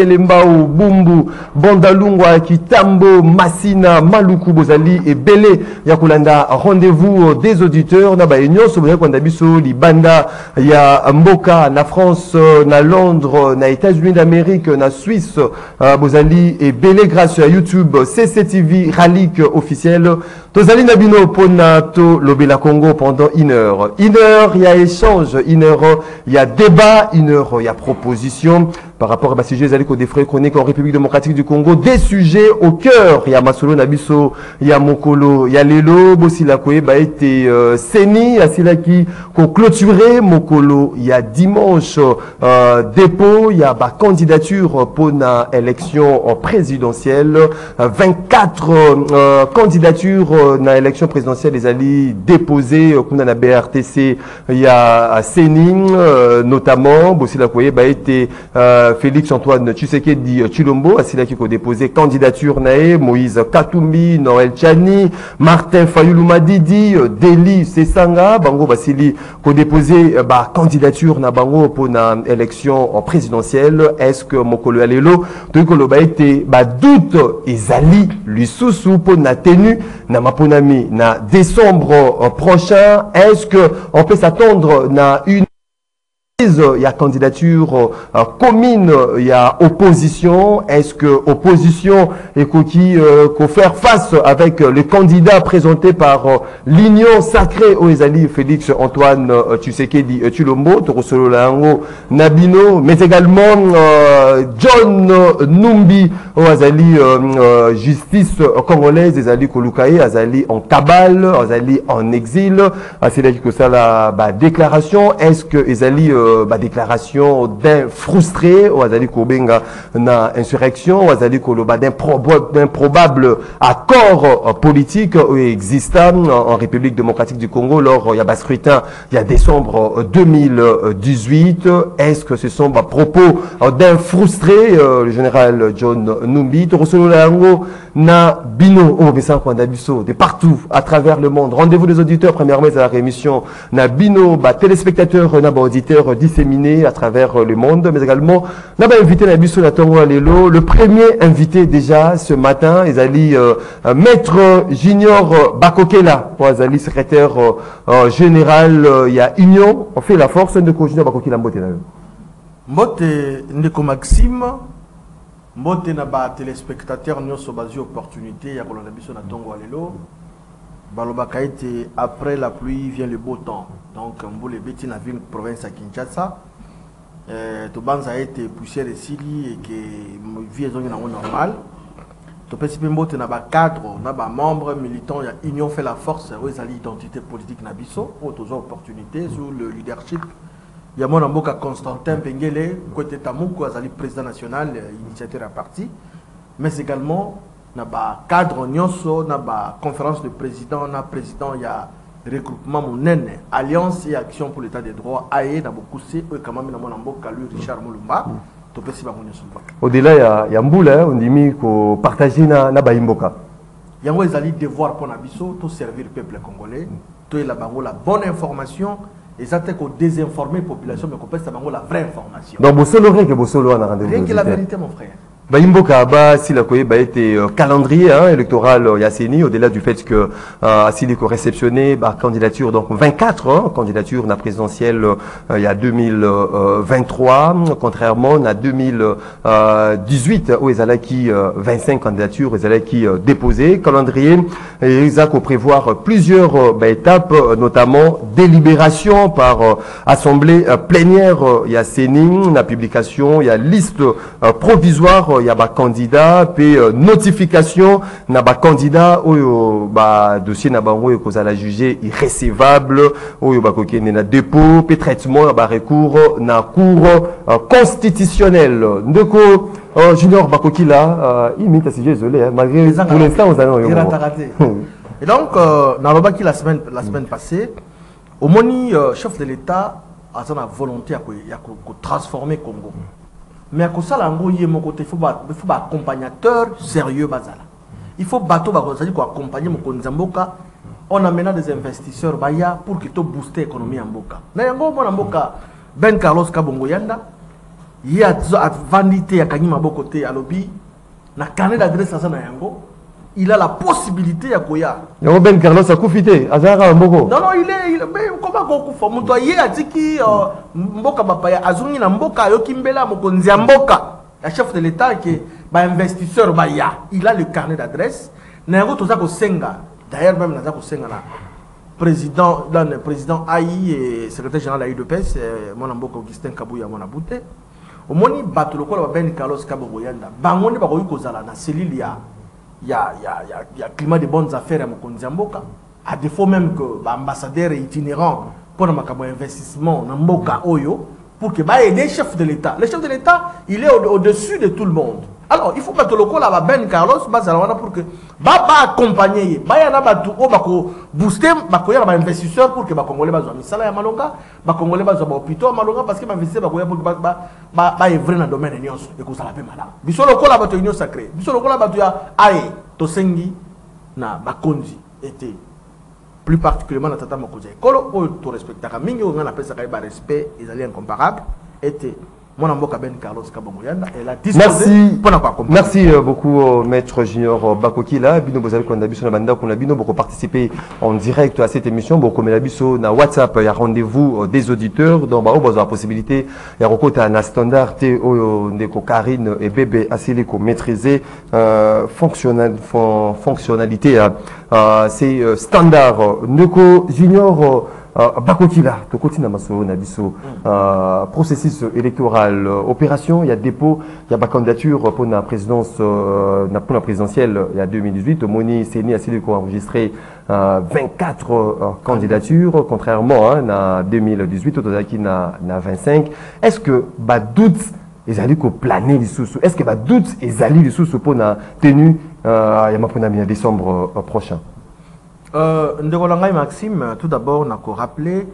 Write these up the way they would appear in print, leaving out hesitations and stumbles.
Lembao, Bumbu, Bandalungwa, Kitambo, Massina, Maluku, Bozali et Belé. Yakulanda, rendez-vous des auditeurs. Na Baïnion, Soboya Kwandabiso, Libanda, ya Mboka, na France, na Londres, na États-Unis d'Amérique, na Suisse, Bozali et Belé grâce à YouTube, CCTV, Ralik officiel. Tozali Nabino, Ponato, Lobela Congo pendant 1 heure. 1 heure, il y a échange. 1 heure, il y a débat. 1 heure, il y a proposition. Par rapport à ce sujet, des frais chroniques en République démocratique du Congo, des sujets au cœur. Il y a Masolo Nabiso, il y a Mokolo, il y a Lelo, Bossila Koeba été Seni, Asila qui clôturé, Mokolo, il y a dimanche dépôt, il y a candidature pour la élection présidentielle, 24 candidatures dans l'élection présidentielle des alliés déposées comme dans la BRTC, il y a Seni notamment, Bossila Koeba été Félix Antoine Tshisekedi Tshilombo, Asila qui a déposé candidature nae, Moïse Katumbi, Noël Tchani, Martin Fayulu Madidi, Deli Sesanga, Bango Basili qui a déposé candidature na Bango pour une élection présidentielle. Est-ce que Mokolo Alelo, tout le a été doute ezali Lususu pour na tenue na maponami na décembre prochain? Est-ce que on peut s'attendre na une il y a candidature commune, il y a opposition. Est-ce que opposition et qui faire face avec les candidats présentés par l'Union sacrée au Ezali Félix Antoine Tshisekedi Tshilombo, Torosolo Lango Nabino, mais également John Numbi au Azali justice congolaise, Ezali Kolukae, Azali en cabale, Azali en exil. C'est là que ça la déclaration. Est-ce que Ezali déclaration d'un frustré ou azali kobenga na insurrection ou azali koloba d'un probable accord politique existant en République démocratique du Congo lors il y a scrutin il y a décembre 2018. Est-ce que ce sont propos d'un frustré le général John Numbi Torosolo Lango na bino au Bessan Kwandabiso de partout à travers le monde. Rendez-vous des auditeurs premièrement à la rémission na bino téléspectateurs na auditeurs disséminés à travers le monde, mais également n'a invité Nabiso Natongo Alelo, le premier invité déjà ce matin, Ezali maître Junior Bakokela, Ezali secrétaire général, il y a Union, on fait la force de Junior Bakokela Mbote na Mbote Ndeko Maxime, Mbote na ba téléspectateur nyonso bazi opportunité ya kolanda biso Natongo Alelo. Balobaka été après la pluie vient le beau temps. Donc, Mboule Beti na ville province à Kinshasa. Tobanza a été poussière de Sili et que vie est normale. Topesi Mbote na ba cadre, na ba membre militant, il y a Union fait la force, ils ont l'identité politique na biso, autres opportunités sous le leadership. Il y a mon amboka Constantin Pengele, côté Tamoukou, azali président national, initiateur à parti, mais également na ba cadre nyonso na ba conférence de président na président il y a regroupement monene alliance et action pour l'état des droits aé na beaucoup c'est quand même na mon mboka lui Richard Mulumba to pesi ba nyonso au-delà ya mbula on dit ko partager na ba imboka yango ezali devoir pour na biso to servir le peuple congolais to la bango la bonne information et ça te ko désinformer population mais ko pesa bango la vraie information donc bosolo rien que bosolo na rendez-vous rien que la vérité mon frère. Baimboka si la Koye été calendrier électoral Yasseni au-delà du fait que Asiliko réceptionné candidature donc 24 candidatures na présidentielle il y a 2023 contrairement à 2018 où ils allaient qui 25 candidatures ils allaient qui déposé calendrier et ils ont prévoir plusieurs étapes notamment délibération par assemblée plénière Yasseni la publication il y a liste provisoire il y a des candidats puis notification na ba candidat ou dossier na bango et cause à la juger irrécevable ou ba kokene na dépôt puis traitement ba recours na cour constitutionnelle ndeko Junior Bakokila imite si désolé malgré pour l'instant on a et donc na lobaki la semaine passée au moni chef de l'État a sa volonté à transformer Congo. Mais à cause de ça, il faut un accompagnateur sérieux. Il faut accompagner mon Konzamboka. On amène des investisseurs pour que tu booster l'économie en Boka. Ben Carlos Kabongo Yanda, il y a vandité à Kani Maboko côté à lobby na carnet d'adresse à Sanayango. Il a la possibilité à Koya. Ben Carlos a coufité, Azara Mboko. Non, mais comment Kokufa Mutoye a dit qui Mboka Bapaya, Azuni na Mboka, Yokimbela, Mokonzi Mboka, le chef de l'État qui est investisseur Baya. Il a le carnet d'adresse. Nayango Tozako Senga, d'ailleurs, même Nazako Senga, président AI et secrétaire général de l'UDPS, mon Mboka Augustin Kabouya, mon Abouté. Au moni bateau, le Ben Carlos Kabogoyanda, Bangoni Bagoy Kozala, na Célilia. Il y a climat de bonnes affaires à Mokonziamboka. À défaut même que l'ambassadeur est itinérant pour un investissement dans Mboka Oyo, pour que les chefs de l'État. Le chef de l'État, il est au-dessus de tout le monde. Alors, il faut mettre le col à Ben Carlos pour que accompagner, booster les investisseurs pour que les Congolais soient mis à Malonga, les Congolais soient hôpitaux à Malonga parce que les investisseurs pour que dans le domaine de l'Union et que ça la paix malade. Bisous le col à l'Union sacrée. Bisous le col à Aïe, Tosengi, na Bakonzi était plus particulièrement dans Tata Mokoze. Kolo, tu respectes. Mingi, on appelle ça respect, ils allaient incomparable, était. Carlos Merci beaucoup, Maître Junior Bakokila. Bino Bozal Kondabiso na Banda Konabino pour participer en direct à cette émission. Beaucoup de Nabiso na WhatsApp, il y a rendez-vous des auditeurs. Donc, il y a la possibilité, il y a recours à un standard, Ndeko Karine et Bébé Asiliko maîtriser fonctionnalité. C'est standard. Ndeko Junior Bakokila, to continue maso na biso processus électoral, opération, il y a dépôt, il y a candidature pour la présidence, pour la présidentielle il y a 2018. Moni Seni a sélectionné enregistré 24 candidatures, contrairement à 2018, Otozaki na 25. Est-ce que doute ils allaient planer les sous? Est-ce que doute ils allaient les sous pour la tenue il y a ma décembre prochain? Ndekolanga Maxime, tout d'abord, on a rappelé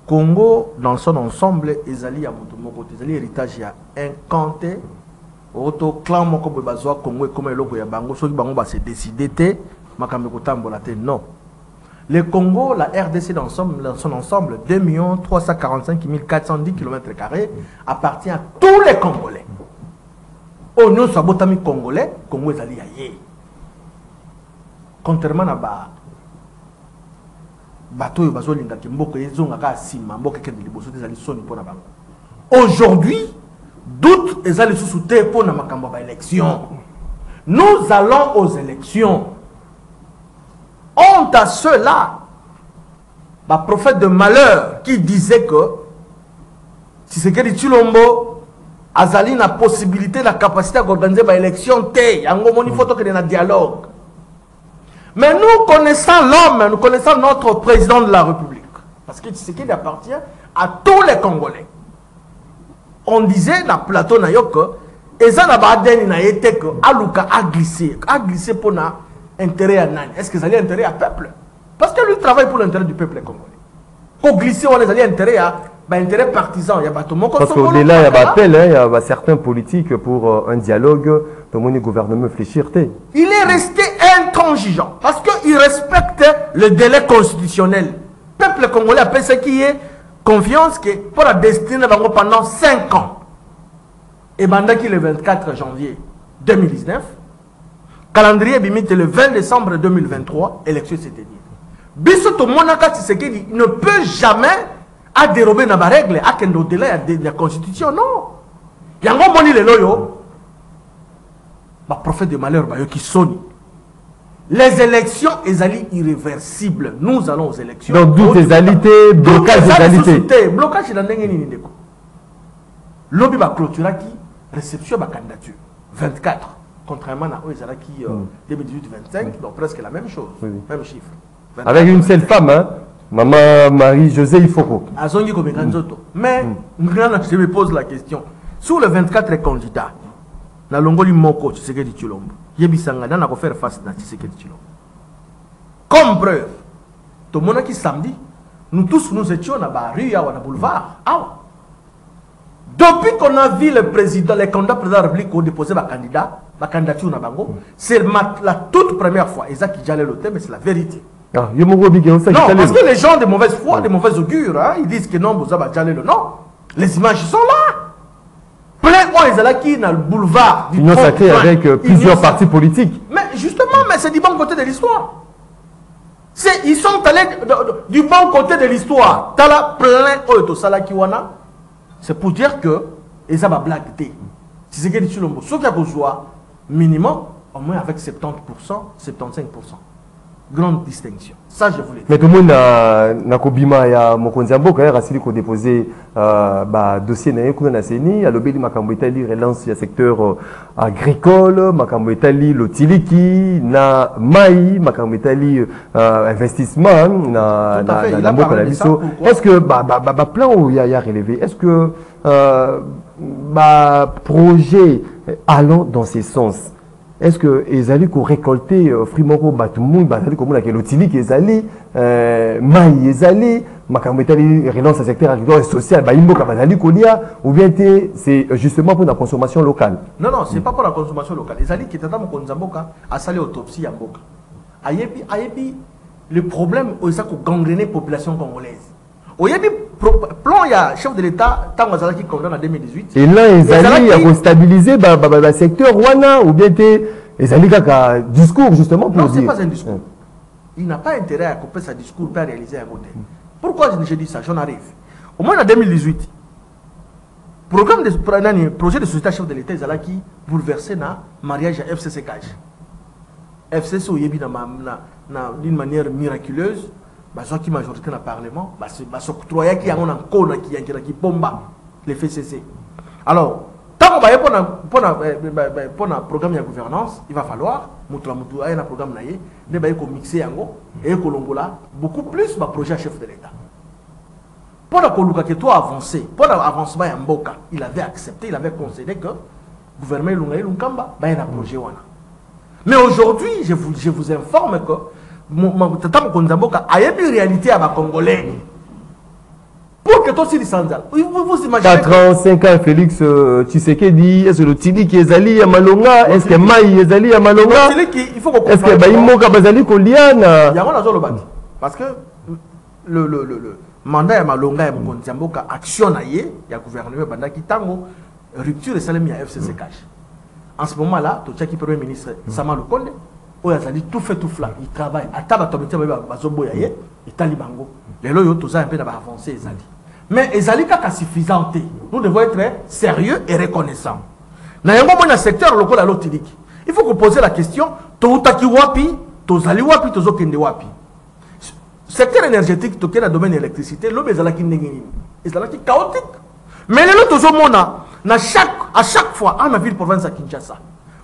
Congo, dans son ensemble, ils allaient à Motomoko, ils allaient héritage à un canté, auto clan Moko Bebazoa, Congo, comme le logo Yabango, ceux qui vont se décider, non. Le Congo, la RDC dans son ensemble, 2 345 410 km² appartient à tous les Congolais. Au nom de Congolais, Congo est allé ailleurs. Contrairement à aujourd'hui, doute les allés sous pour la élection. Nous allons aux élections. Honte à ceux-là, le prophète de malheur qui disait que si c'est que Chilombo Azali la possibilité, la capacité d'organiser l'élection, il y a un photo qui est un dialogue. Mais nous connaissons l'homme, nous connaissons notre président de la République. Parce que c'est qu'il appartient à tous les Congolais. On disait dans le plateau que ça n'a pas été que Aluka a glissé pour l'intérêt à Nani. Est-ce que ça a intérêt à peuple? Parce que lui travaille pour l'intérêt du peuple congolais. Pour glisser, on a intérêt à intérêt partisan. Il y a pas tout le monde. Parce qu'au-delà, il y a appel, il y a certains politiques pour un dialogue, tout le gouvernement fléchir. Il est resté intransigeant parce qu'il respecte le délai constitutionnel. Le peuple congolais appelle ce qui est confiance que pour la destinée pendant 5 ans. Et pendant qu'il est le 24 janvier 2019, calendrier limite le 20 décembre 2023, élection s'est tenue. Bissoto Monaka Tshisekedi ne peut jamais dérober dans la règle à au-delà de la constitution, non. Il y a un bon le loyo. Le prophète de malheur qui sonne. Les élections sont irréversibles. Nous allons aux élections. Donc, doute des alités, blocage des alités. Blocage dans le lobby va clôturer qui réception de la candidature. 24. Contrairement à qui 2018-25, donc presque la même chose. Oui. Même chiffre. 24, avec une seule femme, hein? Maman Marie-Josée Ifoko. Mais, je me pose la question. Sur les 24 candidats, na longoli moko Tshisekedi Tshilombo yebisanga na ko faire face na Tshisekedi Tshilombo. Comme preuve, tout le monde qui samedi, nous tous nous étions dans la rue à boulevard. Depuis qu'on a vu le président, les candidats président de la République ont déposé ma candidature na bango, c'est la toute première fois. Ils ont qui j'allais le thème, mais c'est la vérité. Ah, yo mo gobi que ça non, parce que les gens de mauvaise foi, de mauvaise augure, hein, ils disent que non, vous avez déjà le non. Les images sont là. Plein de gens qui dans le boulevard du Union sacrée avec plusieurs partis politiques. Mais justement, mais c'est du bon côté de l'histoire. Ils sont allés du bon côté de l'histoire. T'as là plein de Salakiwana. C'est pour dire que ils ont blague. C'est ce que dit Chulombo. Ce qui a besoin, minimum, au moins avec 70%, 75%. Grande distinction. Ça, je voulais dire. Mais tout le monde na kobima ya mokonzi mboka ya rasili ko déposer dossier na yeko na seni alobeli makambo etali relance ya secteur agricole, makambo etali lotiliki na mai, makambo etali investissement na mboka na biso. Est-ce que plan ya relevé, est-ce que projet allant dans ce sens? Est-ce que les alliés qui ont récolté Frimoko Batoumoun, les communes qui ont utilisé les alliés, Maï les alliés, Makametali relance le secteur agricole et social, ou bien c'est justement pour la consommation locale? Non, non, ce n'est pas pour la consommation locale. Les alliés qui étaient dans mon Konzamboka a salé autopsie à Mboka. Ayebi, le problème, c'est qu'on gangréné la population congolaise. Oyebi plan il y a chef de l'État tant qui condamne en 2018 et là les alliés ont stabilisé le secteur Rwanda ou bien les alliés qui ont discours justement pour non, dire. Non, c'est pas un discours. Il n'a pas intérêt à couper sa discours pour réaliser un côté. Pourquoi je dis ça? J'en arrive. Au moins en 2018, projet de société chef de l'État ils qui bouleversé na mariage à FCC Cash. FCC oyebi d'une manière miraculeuse. Qui majorité dans le Parlement, qui a qui bomba les FCC. Alors, tant qu'on va pour un programme de gouvernance, il va falloir un programme mixer et beaucoup plus de projets chef de l'État. Pour que toi avancer, pour l'avancement en Mboka, il avait accepté, il avait concédé que le gouvernement Lunkamba a un projet. Mais aujourd'hui, je vous informe que il y a une réalité à ma Congolais. Pour que toi aussi les sandales. Vous imaginez 4 ans, 5 ans, Félix Tshisekedi, est-ce que le Tili qui est allé à Malonga, est-ce que Maï est allé à Malonga, est-ce que Baïmoka Bazali Koliana? Il y a parce que le mandat à Malonga et Mkonzamboka action il y a gouvernement Bandaki Tango, rupture de Salemi à FCC Cash. En ce moment-là, tu as qui premier ministre Sama Lukonde. Tout fait tout flat, il travaille. À table, il talibango. Les loyaux, tout ça, un peu avancé. Mais les alliés sont suffisants. Nous devons être sérieux et reconnaissants. Dans le secteur local à l'autre, il faut qu'on pose la question Toutaki wapi, Tozali wapi, Tozokende wapi. Secteur énergétique, dans le domaine de l'électricité, l'homme est chaotique. Mais les autres, à chaque fois, à ma ville province à Kinshasa.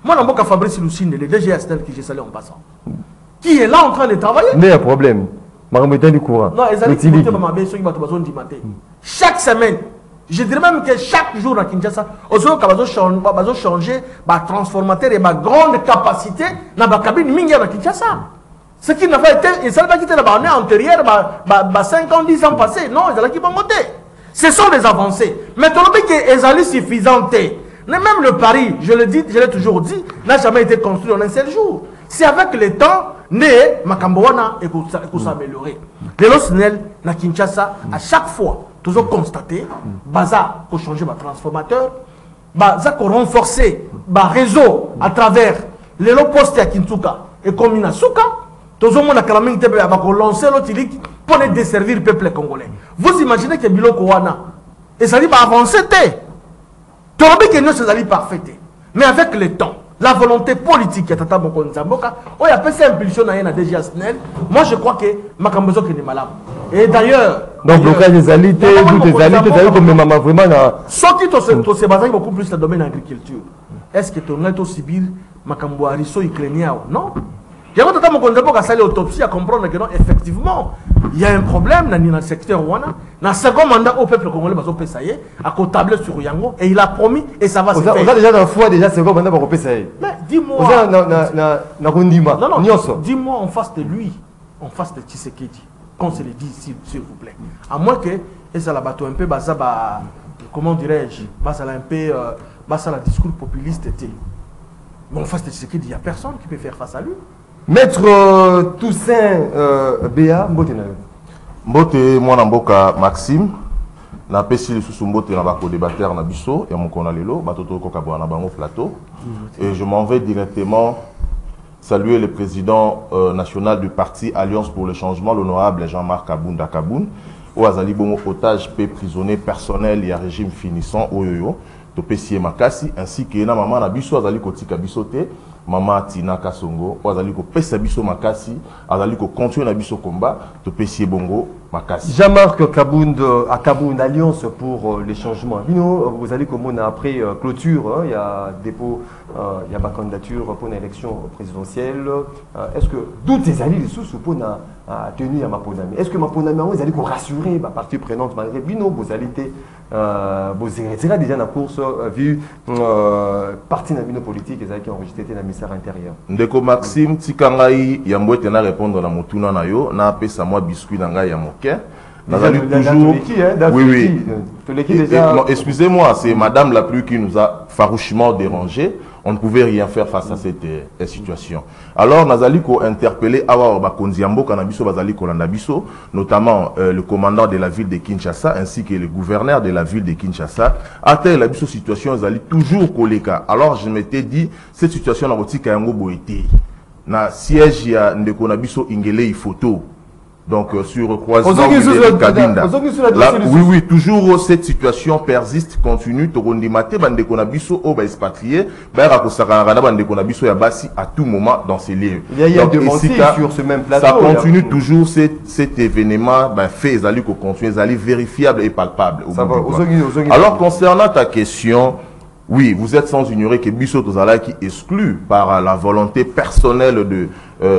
Moi, je suis Fabrice Lucine, le DGSTL qui j'ai salé en passant. Qui est là en train de travailler? Mais il y a un problème. Du courant. Non, chaque semaine, je dirais même que chaque jour à Kinshasa, on a changé le transformateur et ma grande capacité dans la cabine minière à Kinshasa. Ce qui n'a pas été, ils ne pas quitté l'année antérieure, 5 ans, 10 ans passés. Non, ils allaient qui vont monter. Ce sont des avancées. Mais tu as dit qu'ils allaient suffisantes. Même le Paris, je l'ai toujours dit, n'a jamais été construit en un seul jour. C'est avec le temps, Makamboana et pour s'améliorer. Les Losnel, na Kinshasa, à chaque fois, toujours constaté, Baza, pour changer ma transformateur, Baza, pour renforcer le réseau à travers les lots postés à Kintuka et comme à Souka, toujours mon acclamé pour lancer l'autre pour desservir le peuple congolais. Vous imaginez que Biloko Wana, et ça dit avancer. Tu as dit que nous sommes parfaits. Mais avec le temps, la volonté politique qui est Tata Mokonzamboka, on a fait cette impulsion dans la DGSNL. Moi, je crois que Makambozo est malade. Et d'ailleurs. Donc, blocage des alités, toutes les alités, comme maman vraiment. Sorti de ce bazar, beaucoup plus le domaine de l'agriculture. Est-ce que tu as aussi bien Makambo Ariso ukrainien? Non. Il y a Tata Mokonzamboka qui a l'autopsie à comprendre que non, effectivement, il y a un problème dans le secteur Wana. Dans le second mandat au peuple congolais, à tabler sur Yango, et il a promis, et ça va se faire. On a déjà dans fois déjà second mandat pour Pesaye. Mais dis-moi. Dis-moi en face de lui, en face de Tshisekedi, qu'on se le dit s'il vous plaît. À moins que, et ça la bateau un peu, comment dirais-je, ça un peu, ça la discours populiste était. Mais en face de Tshisekedi, il n'y a personne qui peut faire face à lui. Maître Toussaint Béa, mbote na yo. Mbote mwana mboka Maxime na pesi le sous mbote na bako débatteur na biso ya mokona lelo batoto ko kabwa na bango plateau et je m'en vais directement saluer le président national du parti Alliance pour le changement l'honorable Jean-Marc Kabunda Kaboun au azali bongo otage pe prisonnier personnel ya régime finissant oyoyo to pesi makasi ainsi que na maman na biso azali kotika biso te Mama Tina Kasongo, azali ko pesa biso makasi, azali ko continuer na biso combat, to pesi bongo makasi. Jean-Marc Kabound à Kabound Alliance pour les changements. Vous allez comme on a après clôture, il y a dépôt, il y a ma candidature pour une élection présidentielle. Est-ce que toutes ces alliés sous pour tenir à ma ponami? Est-ce que ma ponami vous allez rassurer ma partie prenante malgré Bino, vous allez vous irez déjà dans la course vu parti na bino politique qui ont enregistré dans le ministère intérieur. Ndeko Maxime Tikangai yambouete na répondre na motuna na yo na pesa moi biscuit na ngai ya moke. Nazali toujours oui. Non, excusez-moi, c'est madame la pluie qui nous a farouchement dérangé. On ne pouvait rien faire face à cette situation. Alors, Nazali ko interpellé Awa Bakonziambo Kanabiso Bazali Kolandabiso, notamment le commandant de la ville de Kinshasa ainsi que le gouverneur de la ville de Kinshasa. À telle la situation, Nazali toujours koleka. Alors, je m'étais dit, cette situation n'a pas été Kayango Boete. Na siège ya Ndeko Nabiso Ingele photo. Donc, sur croisement de Kabinda. Là, oui, toujours cette situation persiste, continue. Torondimate, bande konabiso, oba expatrié, baira kosakara, bande konabiso yabasi à tout moment dans ces lieux. Il y a des mentiers sur ce même plateau. Ça continue toujours cet événement, fait, zali ko continue, zali vérifiable et palpable. Alors, concernant ta question, oui, vous êtes sans ignorer que Bisso Tozala qui exclut par la volonté personnelle de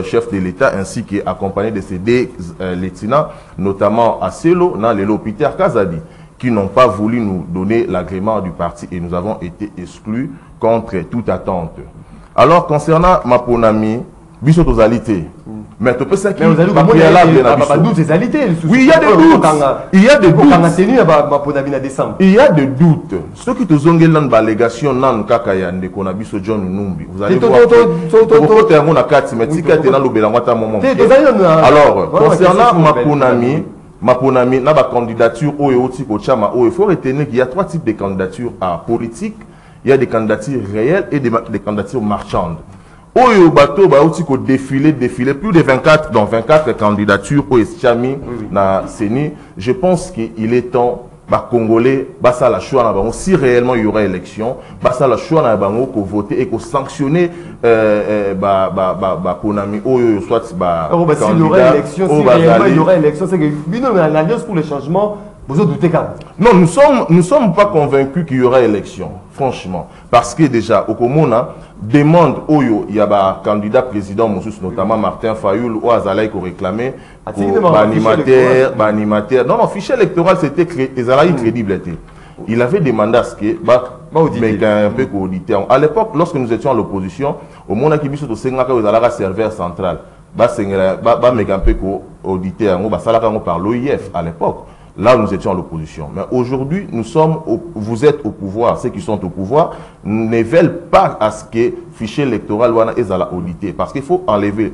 chef de l'État ainsi qu'accompagné de ses deux lieutenants, notamment à Selo, Nalelo, Peter Kazadi, qui n'ont pas voulu nous donner l'agrément du parti et nous avons été exclus contre toute attente. Alors, concernant ma ponami, Bisso Tozalité, mais tu peux ça qui oui, il y a des doutes. Il y a des doutes. Il y a des doutes. Ceux qui te zongent dans la légation, nan kakaya de konabiso John Numbi. Vous allez voir. Alors, concernant ma ponami, na ba candidature il faut retenir qu'il y a trois types de candidatures politiques. Il y a des candidatures réelles et des candidatures marchandes. Oyo bato ba outi ko défilé plus de 24 dans 24 candidatures au Eschami na Seni. Je pense qu'il est temps ba congolais ba ça la choix na bango si réellement il y aura élection ba ça la choix na bango ko voter et ko sanctionner ba ponami oyo soit ba s'il y aura élection si réellement il y aura élection c'est que bino na l'Alliance pour le changement. Vous doutez quand? Non, nous sommes pas convaincus qu'il y aura élection, franchement. Parce que déjà, au Komona, demande Oyo, il y a un candidat président, notamment Martin Fayoul, ou Azalaï qui réclamait, animateur. Non, fichier électoral, c'était crédible. Il avait demandé à ce que, un peu qu'auditeur. À l'époque, lorsque nous étions à l'opposition, au Mona Kibiso, au Sengaka, vous allez serveur central. Un peu qu'auditeur, par l'OIF à l'époque. Là, nous étions à l'opposition. Mais aujourd'hui, vous êtes au pouvoir. Ceux qui sont au pouvoir ne veulent pas à ce que le fichier électoral soit audité. Parce qu'il faut enlever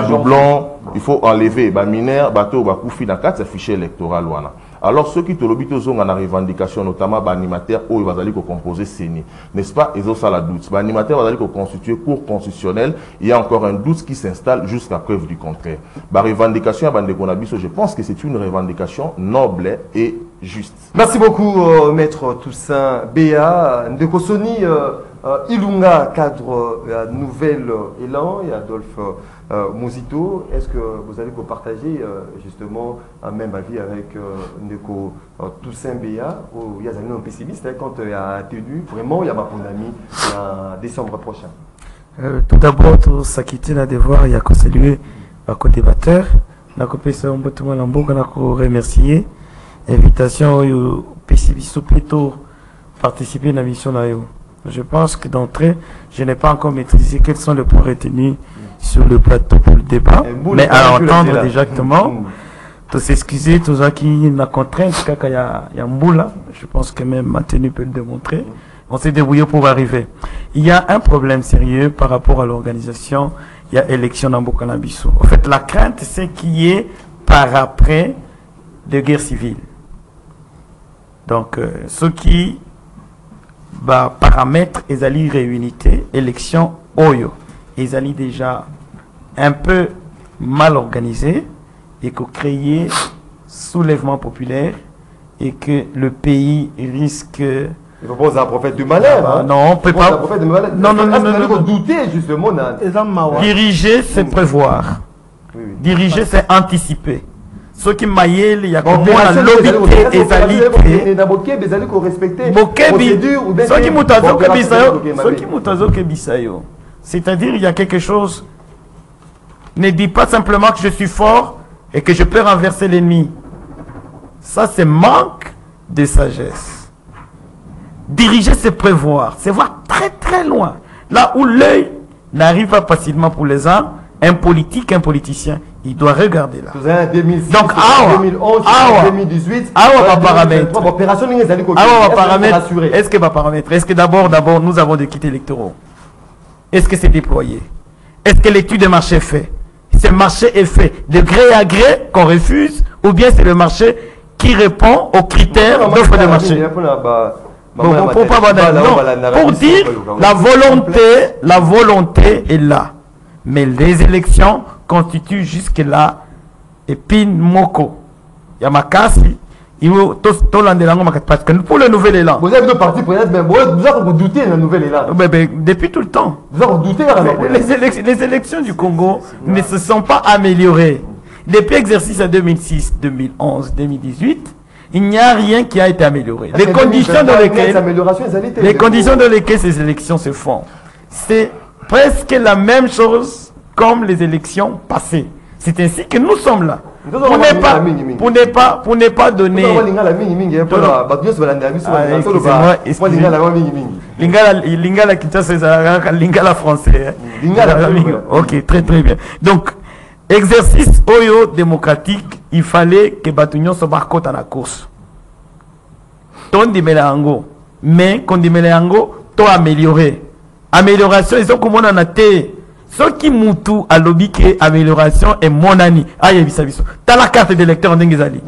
doublon, il faut enlever mineur, le fichier électoral. Alors, ceux qui te l'obéissent ont une revendication, notamment l'animateur, où ils vont composer CENI. N'est-ce pas? Ils ont ça la doute. L'animateur va constituer cours constitutionnel. Il y a encore un doute qui s'installe jusqu'à preuve du contraire. La revendication, je pense que c'est une revendication noble et juste. Merci beaucoup, Maître Toussaint Béa. Ndeko Soni, Ilunga, cadre Nouvel Élan, et Adolphe Mozito, est-ce que vous allez partager justement un même avis avec Ndeko Toussaint Béa, où il y a un pessimiste quand il y a tenu, vraiment il y a ma ami en décembre prochain? Tout d'abord, tout ça qui tient à devoir, il y a que saluer à co-débatteur, la copération tout le monde remercier. Invitation au pessimiste plutôt participer à la mission là. Je pense que d'entrée, je n'ai pas encore maîtrisé quels sont les points retenus sur le plateau pour le débat, mais à entendre directement, tous s'excuser, tous ceux qui n'a contrainte, il y a Mboula, je pense que même Matenu peut le démontrer, On s'est débrouillé pour arriver. Il y a un problème sérieux par rapport à l'organisation. Il y a élection dans Bokanabissou. En fait, la crainte, c'est qu'il y ait par après de guerre civile. Donc, ce qui va paramètre les alliés réunité, élection Oyo. Les alliés déjà un peu mal organisés et que créer soulèvement populaire et que le pays risque. Il faut pas un prophète du malheur. Non, on peut pas. Non, douter justement. Diriger, c'est prévoir. Oui. Diriger, c'est anticiper. Ce qui maillait, il y a comme la lobité et Zali. C'est-à-dire, il y a quelque chose. Ne dis pas simplement que je suis fort et que je peux renverser l'ennemi. Ça, c'est manque de sagesse. Diriger, c'est prévoir, c'est voir très très loin. Là où l'œil n'arrive pas facilement pour les uns, un politique, un politicien, il doit regarder là. 2006, donc, 2011, 2018, est-ce que va paramètre? Est-ce que d'abord, nous avons des kits électoraux? Est-ce que c'est déployé? Est-ce que l'étude de marché est faite? Ce marché est fait de gré à gré qu'on refuse, ou bien c'est le marché qui répond aux critères d'offre de marché? Pour dire la volonté est là, mais les élections constituent jusque-là épine moko. Yamakasi, parce que pour le nouvel élan. Vous avez deux partis pour vous doutez d'un nouvel élan. Depuis tout le temps. Vous avez douté les élections du Congo ne se sont pas améliorées. Depuis l'exercice à 2006, 2011, 2018. Il n'y a rien qui a été amélioré. Les conditions dans lesquelles ces élections se font, c'est presque la même chose comme les élections passées. C'est ainsi que nous sommes là. Pour ne pas donner. Lingala Kinshasa, Lingala français. Ok, très très bien. Donc, exercice oyo démocratique, il fallait que Batunion se barcote à la course. Ton dimelango, mais qu'on dimelango, to amélioré. Amélioration, ils ont comme on en a été. Ce qui moutou à lobby que amélioration est mon ami. Ah, il y a t'as la carte d'électeur en Ndengezali.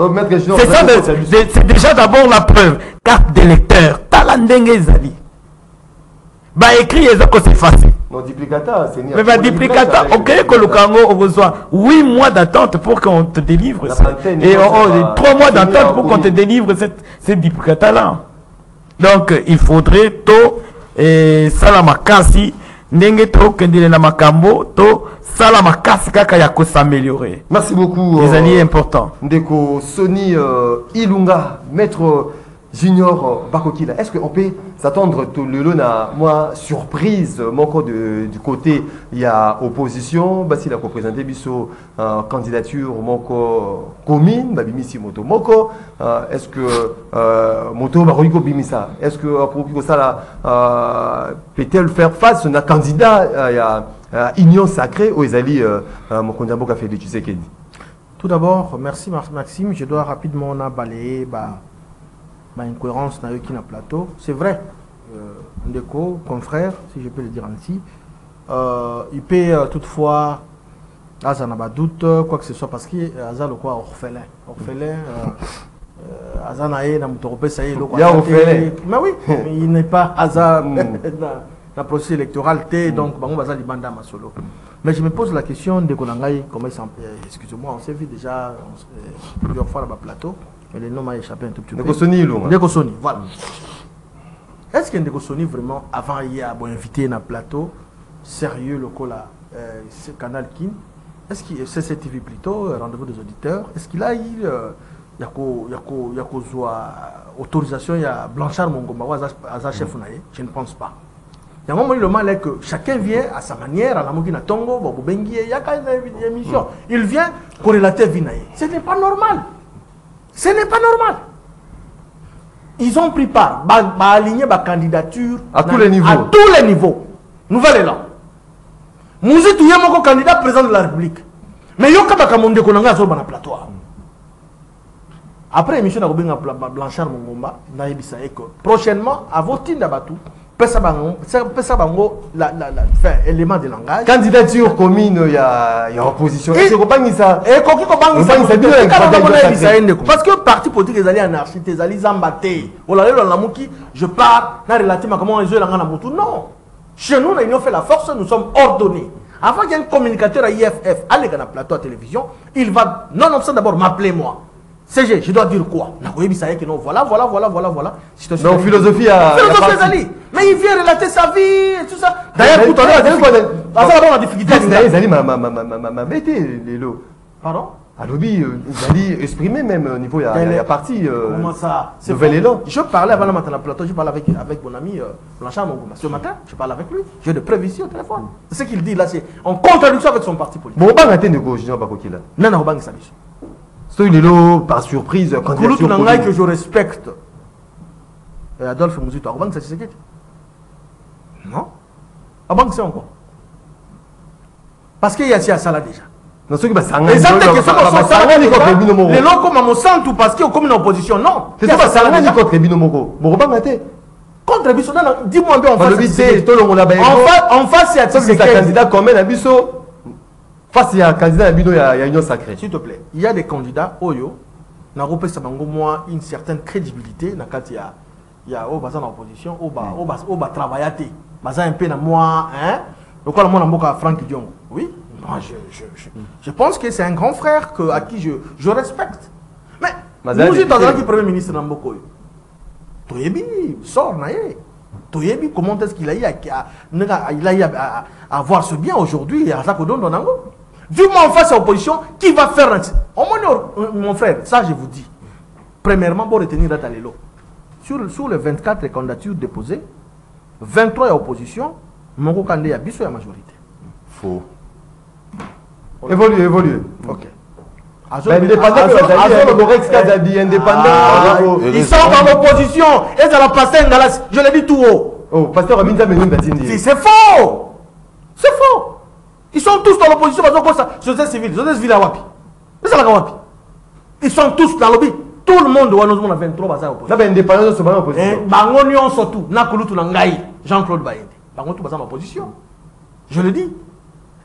C'est ça, c'est déjà d'abord la preuve. Carte d'électeur, t'as la Ndengezali. Bah écrit, ils ont que c'est facile. Non, duplicata, c'est mais bah, duplicata, ok, que le Congo, on reçoit 8 mois d'attente pour qu'on te délivre ça. Et 3 mois d'attente pour qu'on te délivre cette duplicata-là. Donc, il faudrait tout, Salamakasi, Nengeto, Kendile Namakambo, tout, Salamakasi, Kakayako s'améliorer. Merci beaucoup. Les alliés importants. Ndeko, Sony Ilunga, maître Junior Bakokila, est-ce qu'on peut s'attendre tout le long à moi surprise mon du côté il y a opposition bah si la représenté biso candidature mon commune bah bimisi moto moko est-ce que moto ba riko bimisa est-ce que pour que ça là peut-elle faire face à un candidat il y a union sacrée aux alliés mon candidat boka fait tu sais qu'il dit. Tout d'abord merci Maxime, je dois rapidement balayer ma incohérence n'a eu qui n'a plateau. C'est vrai, Ndeko, confrère, si je peux le dire ainsi, il peut toutefois, Aza n'a pas doute, quoi que ce soit, parce qu'il Aza le quoi, orphelin. Aza n'a eu, ça y est, le quoi. Mais oui, il n'est pas Aza la procédure électorale, donc, on va aller banda ma solo. Mais je me pose la question de Konangaï, comment il s'appelle, excusez-moi, on s'est vu déjà plusieurs fois là-bas plateau. Mais le nom m'a échappé un tout petit peu. Ndeko Sony, voilà. Est-ce que Ndeko Sony vraiment, avant hier, a invité un plateau sérieux, le cola, ce canal Kin, est-ce qu'il c'est CTV plutôt, rendez-vous des auditeurs, est-ce qu'il a eu autorisation, il y a Blanchard Mongomba, à chef je ne pense pas. Il y a un moment, le mal est que chacun vient à sa manière, à la Mokina Tongo, Bobengi, il y a quand même une émission. Il vient corrélater Vinaye. Ce n'est pas normal. Ce n'est pas normal. Ils ont pris part, aligné ma candidature à tous les niveaux. À tous les niveaux. Nouvel élan. Mouzi Touye mon candidat président de la République. Mais il y a un sur le plateau. Après l'émission de Blanchard Mongomba, prochainement, à Votine d'Abatou, élément de langage. Candidature commune, il y a opposition. Et c'est pas ça. Et parce que parti politique les alliés anarchistes, les alliés zambaté. Je parle, comment les non. Chez nous, l'union fait la force, nous sommes ordonnés. Avant qu'il y ait un communicateur à IFF, allez dans le plateau à télévision, il va, non, d'abord m'appeler moi. CG, je dois dire quoi? Voilà. Donc, philosophie à. Mais il vient relater sa vie et tout ça. D'ailleurs, tout à l'heure, on a difficulté. Pardon? À lobby, ils allaient exprimer même au niveau, il y a parti. Comment ça? Nouvel élan. Je parlais avant le matin à la plateau, je parlais avec mon ami Blanchard Mongouma. Ce matin, je parle avec lui. J'ai de preuves ici au téléphone. Ce qu'il dit là, c'est en contradiction avec son parti politique. Bon, on va attendre de Junior Bakokila. Non, on va ça. C'est une élo par surprise. Kouloutou Nangaï que je respecte. Adolphe Mouzito, on va ça, c'est non? Avant que c'est encore. Parce qu'il y a ça là déjà. Non, ceux qui les locaux comme centre parce qu'ils sont comme une opposition, non. C'est ça, ça n'a pas contre Binomoko. Bon, pas maté. Contre Bisso, dis-moi un peu en face. En face, il y a un candidat comme un Bisso. Face, il y a un candidat à Bino, il y a une sacrée. S'il te plaît, il y a des candidats, Oyo, n'a pas moi une certaine crédibilité. Il y a au bazar en opposition, au bas travailler. Bazar un peu dans moi, hein. Donc, on a un Franck Dion. Oui. Moi, je pense que c'est un grand frère à qui je respecte. Mais, nous sommes dans le Premier ministre Nambokoy. Toyebi, sort, Toyebi, comment est-ce qu'il a eu à avoir ce bien aujourd'hui à Zakodon Donango? Dis-moi en face à l'opposition, qui va faire mon frère, ça je vous dis. Premièrement, pour retenir date à l'élo. Sur les 24 candidatures déposées, 23 à opposition, Mongo Kandé a biso à majorité. Faux. Évolue. Ok. Ils sont dans l'opposition. Et ça va passer, je l'ai dit tout haut. Oh, pasteur Aminza c'est faux. C'est faux. Ils sont tous dans l'opposition. Société civile à Wapi. Ils sont tous dans l'opposition. Tout le monde a 23 opposition. Indépendance sur l'opposition. Surtout, Jean-Claude Bayende. Tout dans l'opposition. Je le dis.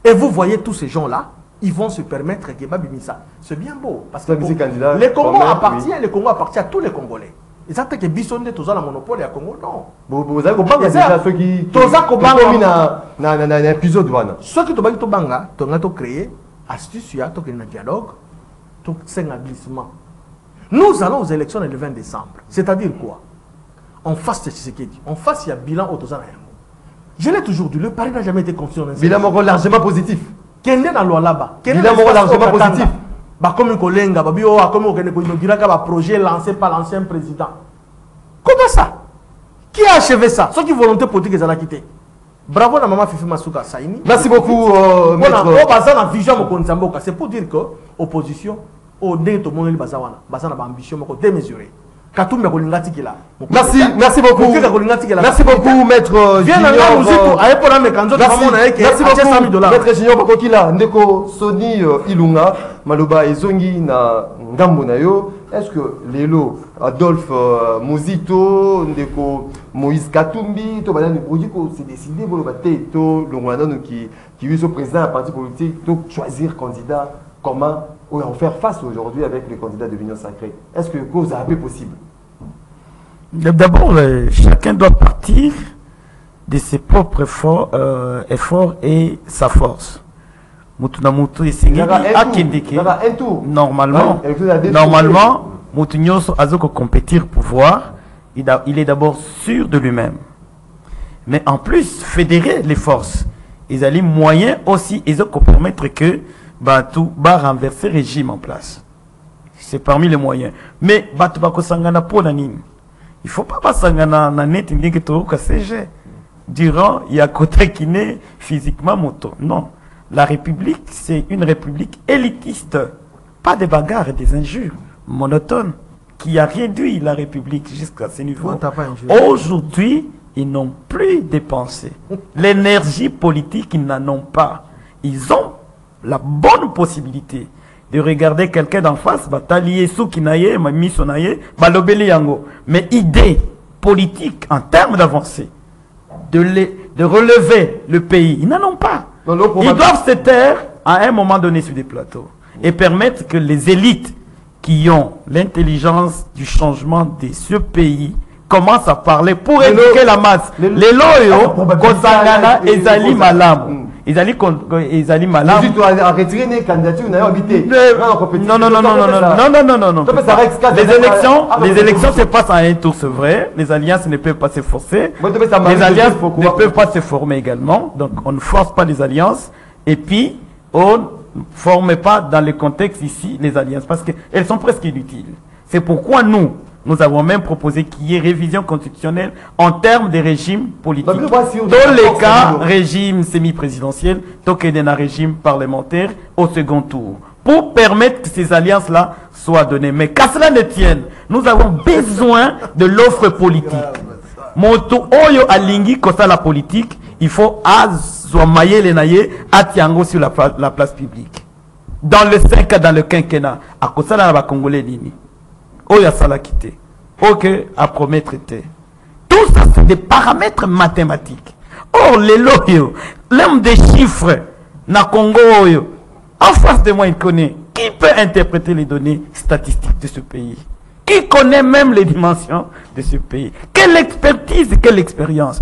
Et vous voyez tous ces gens-là, ils vont se permettre que Babimisa. C'est bien beau. Parce que les Congo appartient à tous les Congolais. Ils ont que Bissonde, tous le monopole à Congo. Non. Vous avez compris déjà ceux qui ont un épisode. Ceux qui ont créé astuce, un dialogue, un glissement. Nous allons aux élections le 20 décembre. C'est-à-dire quoi? En face de ce qui est dit. En face, il y a bilan au Tozana. Je l'ai toujours dit, le pari n'a jamais été conçu en bilan largement positif. Quel est dans le loi là-bas? Bilan largement positif. Comme un collègue, un projet lancé par l'ancien président. Comment ça? Qui a achevé ça? Ceux qui volonté politique, ils ont quitté. Bravo à maman Fifi Masuka Saini. Merci beaucoup, maître. C'est pour dire que l'opposition, au dé, tout le monde est ambition démesurée. Merci beaucoup. Merci beaucoup, maître Junior. Merci beaucoup, maître Junior Bakokila. Ndeko Soni Ilunga, Maloba Ezongi na Ngambo na yo. Est-ce que Lelo, Adolphe Mouzito, Ndeko Moïse Katumbi, to banani Brodiko, c'est décidé pour le bâté, to l'ongolano qui est le président d'un parti politique, to choisir candidat, comment en faire face aujourd'hui avec le candidat de l'Union Sacrée? Est-ce que cause a peu possible? D'abord, chacun doit partir de ses propres efforts et sa force. Normalement, Moutounyoso a compétir pour voir, il est d'abord sûr de lui-même. Mais en plus, fédérer les forces, ils ont les moyens aussi, ils ont permettre que tout va renverser le régime en place. C'est parmi les moyens. Mais il ne faut pas passer na net que tu CG. Durant, il y a côté qui n'est physiquement moto. Non. La République, c'est une République élitiste. Pas des bagarres et des injures monotones qui a réduit la République jusqu'à ce niveau. Aujourd'hui, ils n'ont plus dépensé l'énergie politique, ils n'en ont pas. Ils ont la bonne possibilité de regarder quelqu'un d'en face, mais idée politique en termes d'avancée, de relever le pays. Ils n'en ont pas. Ils doivent se taire à un moment donné sur des plateaux et permettre que les élites qui ont l'intelligence du changement de ce pays commencent à parler pour éduquer la masse. Les loyaux, Kosangana, Ezali Malam. Ezali Malam. À retirer les candidatures, non. Les élections se passent à un tour, c'est vrai. Les alliances ne peuvent pas se forcer. Les alliances ne peuvent pas se former également. Donc, on ne force pas les alliances. Et puis, on ne forme pas dans le contexte ici les alliances parce qu'elles sont presque inutiles. C'est pourquoi nous avons même proposé qu'il y ait révision constitutionnelle en termes de régime politique. Dans les cas, régime semi-présidentiel, un régime parlementaire au second tour. Pour permettre que ces alliances-là soient données. Mais qu'à cela ne tienne, nous avons besoin de l'offre politique. Moto Oyo Alingi Kosa la politique, il faut azomaye les naye atiango sur la place publique. Dans le 5 ans, dans le quinquennat, à Kosa la Congolais Nini. Oya Sala quitté. Ok, à promettre était. Tout ça, c'est des paramètres mathématiques. Or, les loyaux, l'homme des chiffres, na Congo, en face de moi, il connaît. Qui peut interpréter les données statistiques de ce pays? Qui connaît même les dimensions de ce pays? Quelle expertise, quelle expérience?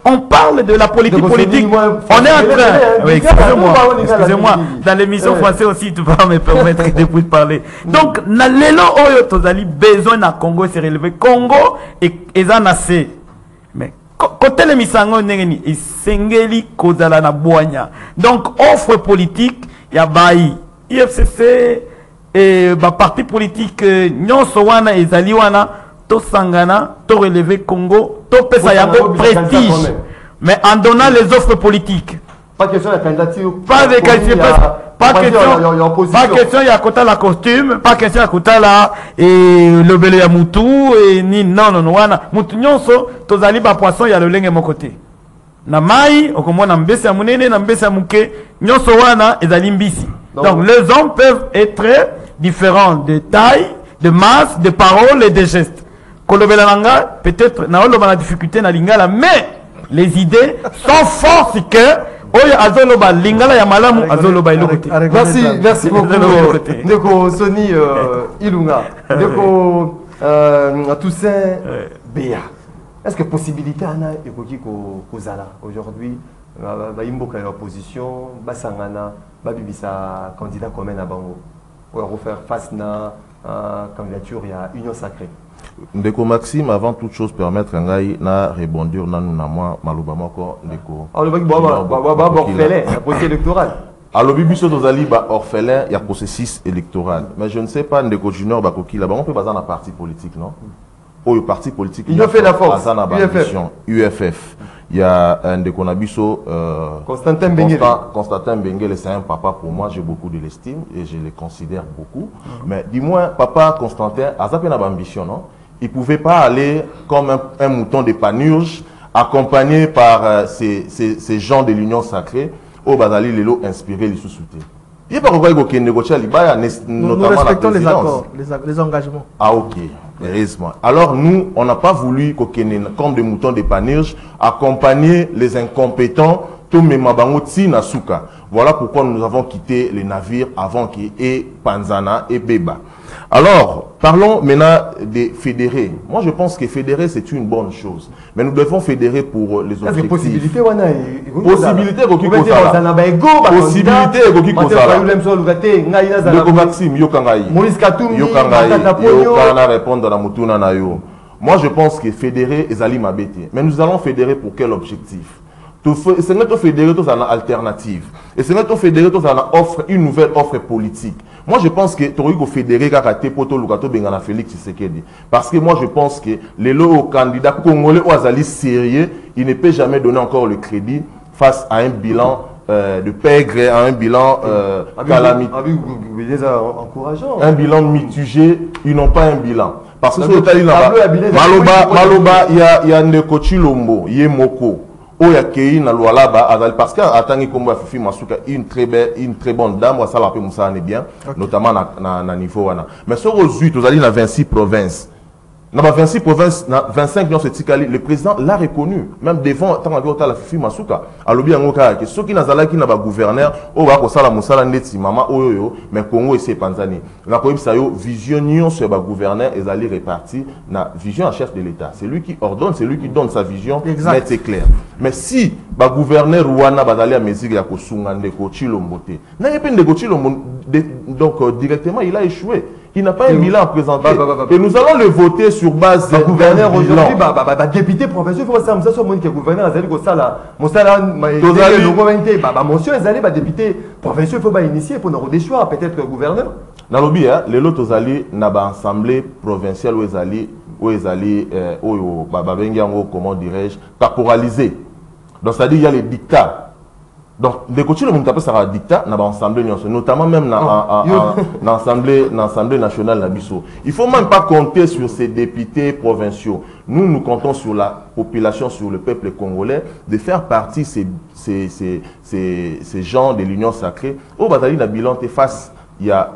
On parle de la politique politique. On est en train. Oui, excusez-moi. Dans l'émission française aussi, tu vas me permettre de vous parler. Donc, na lelo oyo tozali besoin na Congo se relever. Congo et zanase. Mais côté le misango nengeni isengeli kozala na boanya. Donc, offre politique ya bayi IFCC et parti politique nyonso wana ezali wana to sangana to relever Congo to pesa yango prestige. Mais en donnant les offres politiques. Pas question de la candidature. Pas de question. Pas question ya kota la costume, pas question ya kota la et le belé ya mutu et ni non wana mutu nyonso tozali ba poisson ya lolenge mon côté. Na mai okomona mbese ya munene na mbese ya muke nyonso wana ezali mbisi. Donc les hommes peuvent être différents de taille, de masse, de paroles et de gestes. Kolobelanga peut-être na olo la difficulté na lingala, mais les idées sont fortes que oyo azoloba lingala ya malamu azoloba ilokoti. Merci beaucoup Ndeko Soni Ilunga. Ndeko Toussaint Béa. Est-ce que possibilité ana ekoki kozala aujourd'hui baimboka ya opposition basangana babibisa candidat commun na bango pour refaire face na candidature ya Union Sacrée? Ndeko Maxime, avant toute chose, permettre ngai na rebondir na moi maloba moko ndeko. Alors le orphelin, la procédure électorale. Alors bibiso tozali ba orphelin ya processus électoral. Mais je ne sais pas ndeko Junior bakoki là, on peut baser na parti politique non? Ou le parti politique. Il a fait la force. UFF. Il y a un ndeko nabiso Constantin Bengele. Constantin Bengele, c'est un papa pour moi, j'ai beaucoup de l'estime et je le considère beaucoup. Mais dis-moi, papa Constantin, a ça ambition, non? Il ne pouvait pas aller comme un mouton de panurge, accompagné par ces gens de l'Union Sacrée, au Bazali Lelo inspiré les sous-soutés. Il n'y a pas pourquoi il négocier nous respectons les accords, les engagements. Ah ok, heureusement. Alors nous, on n'a pas voulu comme des moutons de panurge, accompagner les incompétents, Nasuka. Voilà pourquoi nous avons quitté les navires avant qu'il y ait Panzana et Beba. Alors, parlons maintenant des fédérés. Moi, je pense que fédérer, c'est une bonne chose. Mais nous devons fédérer pour les objectifs. Possibilité, possibilité, moi, je pense que fédérer est Ali Mabete. Mais nous allons fédérer pour quel objectif? C'est notre fédérer tous en alternative. Et c'est notre fédérer tous en offre une nouvelle offre politique. Moi, je pense que tu aurais fédérer Karaté Poto Lukato Bengana Félix Tshisekedi. Parce que moi, je pense que les candidats congolais ou Azali sérieux, il ne peut jamais donner encore le crédit face à un bilan de pègre, à un bilan calamité. Un bilan mitigé, ils n'ont pas un bilan. Parce que sur le Maloba, il y a Ndeko Chilombo, il y a Moko. Parce qu'attendez comme Fifi Masuka, une très bonne dame, ça l'a fait Moussa bien, notamment na niveau. Mais sur aux 8, vous allez dans 26 provinces. Dans 26 provinces, 25 le président l'a reconnu, même devant la Fifi Masuka. Alobi Angoka, que ceux qui n'ont pas de gouverneur, ou va kosala musala neti mama oyo, mais Congo et c'est Panzani. La police a eu vision sur le gouverneur et allait répartir na vision en chef de l'État. C'est lui qui ordonne, c'est lui qui donne sa vision nette et claire. Mais si le gouverneur Rwanda va aller à mesure ya kosunga ndeko Chilombote, n'a pas de Chilombote, donc directement il a échoué. Il n'a pas un bilan à présenter. Et nous allons le voter sur base de gouverneur aujourd'hui, député provincial, il faut savoir que le gouverneur a dit que ça, monsieur est député provincial, il faut initier pour nous des choix, peut-être le gouverneur. Dans le biais, les autres alliés n'ont pas assemblée provinciale où ils allaient, comment dirais-je, caporalisés. Donc, c'est-à-dire qu'il y a les dictats. Donc, des côtés, le monde ça un dictat, dans l'Assemblée nationale, notamment même dans l'Assemblée nationale. Il ne faut même pas compter sur ces députés provinciaux. Nous comptons sur la population, sur le peuple congolais, de faire partie de ces gens de l'Union sacrée. Au Batali, la bilan face, il y a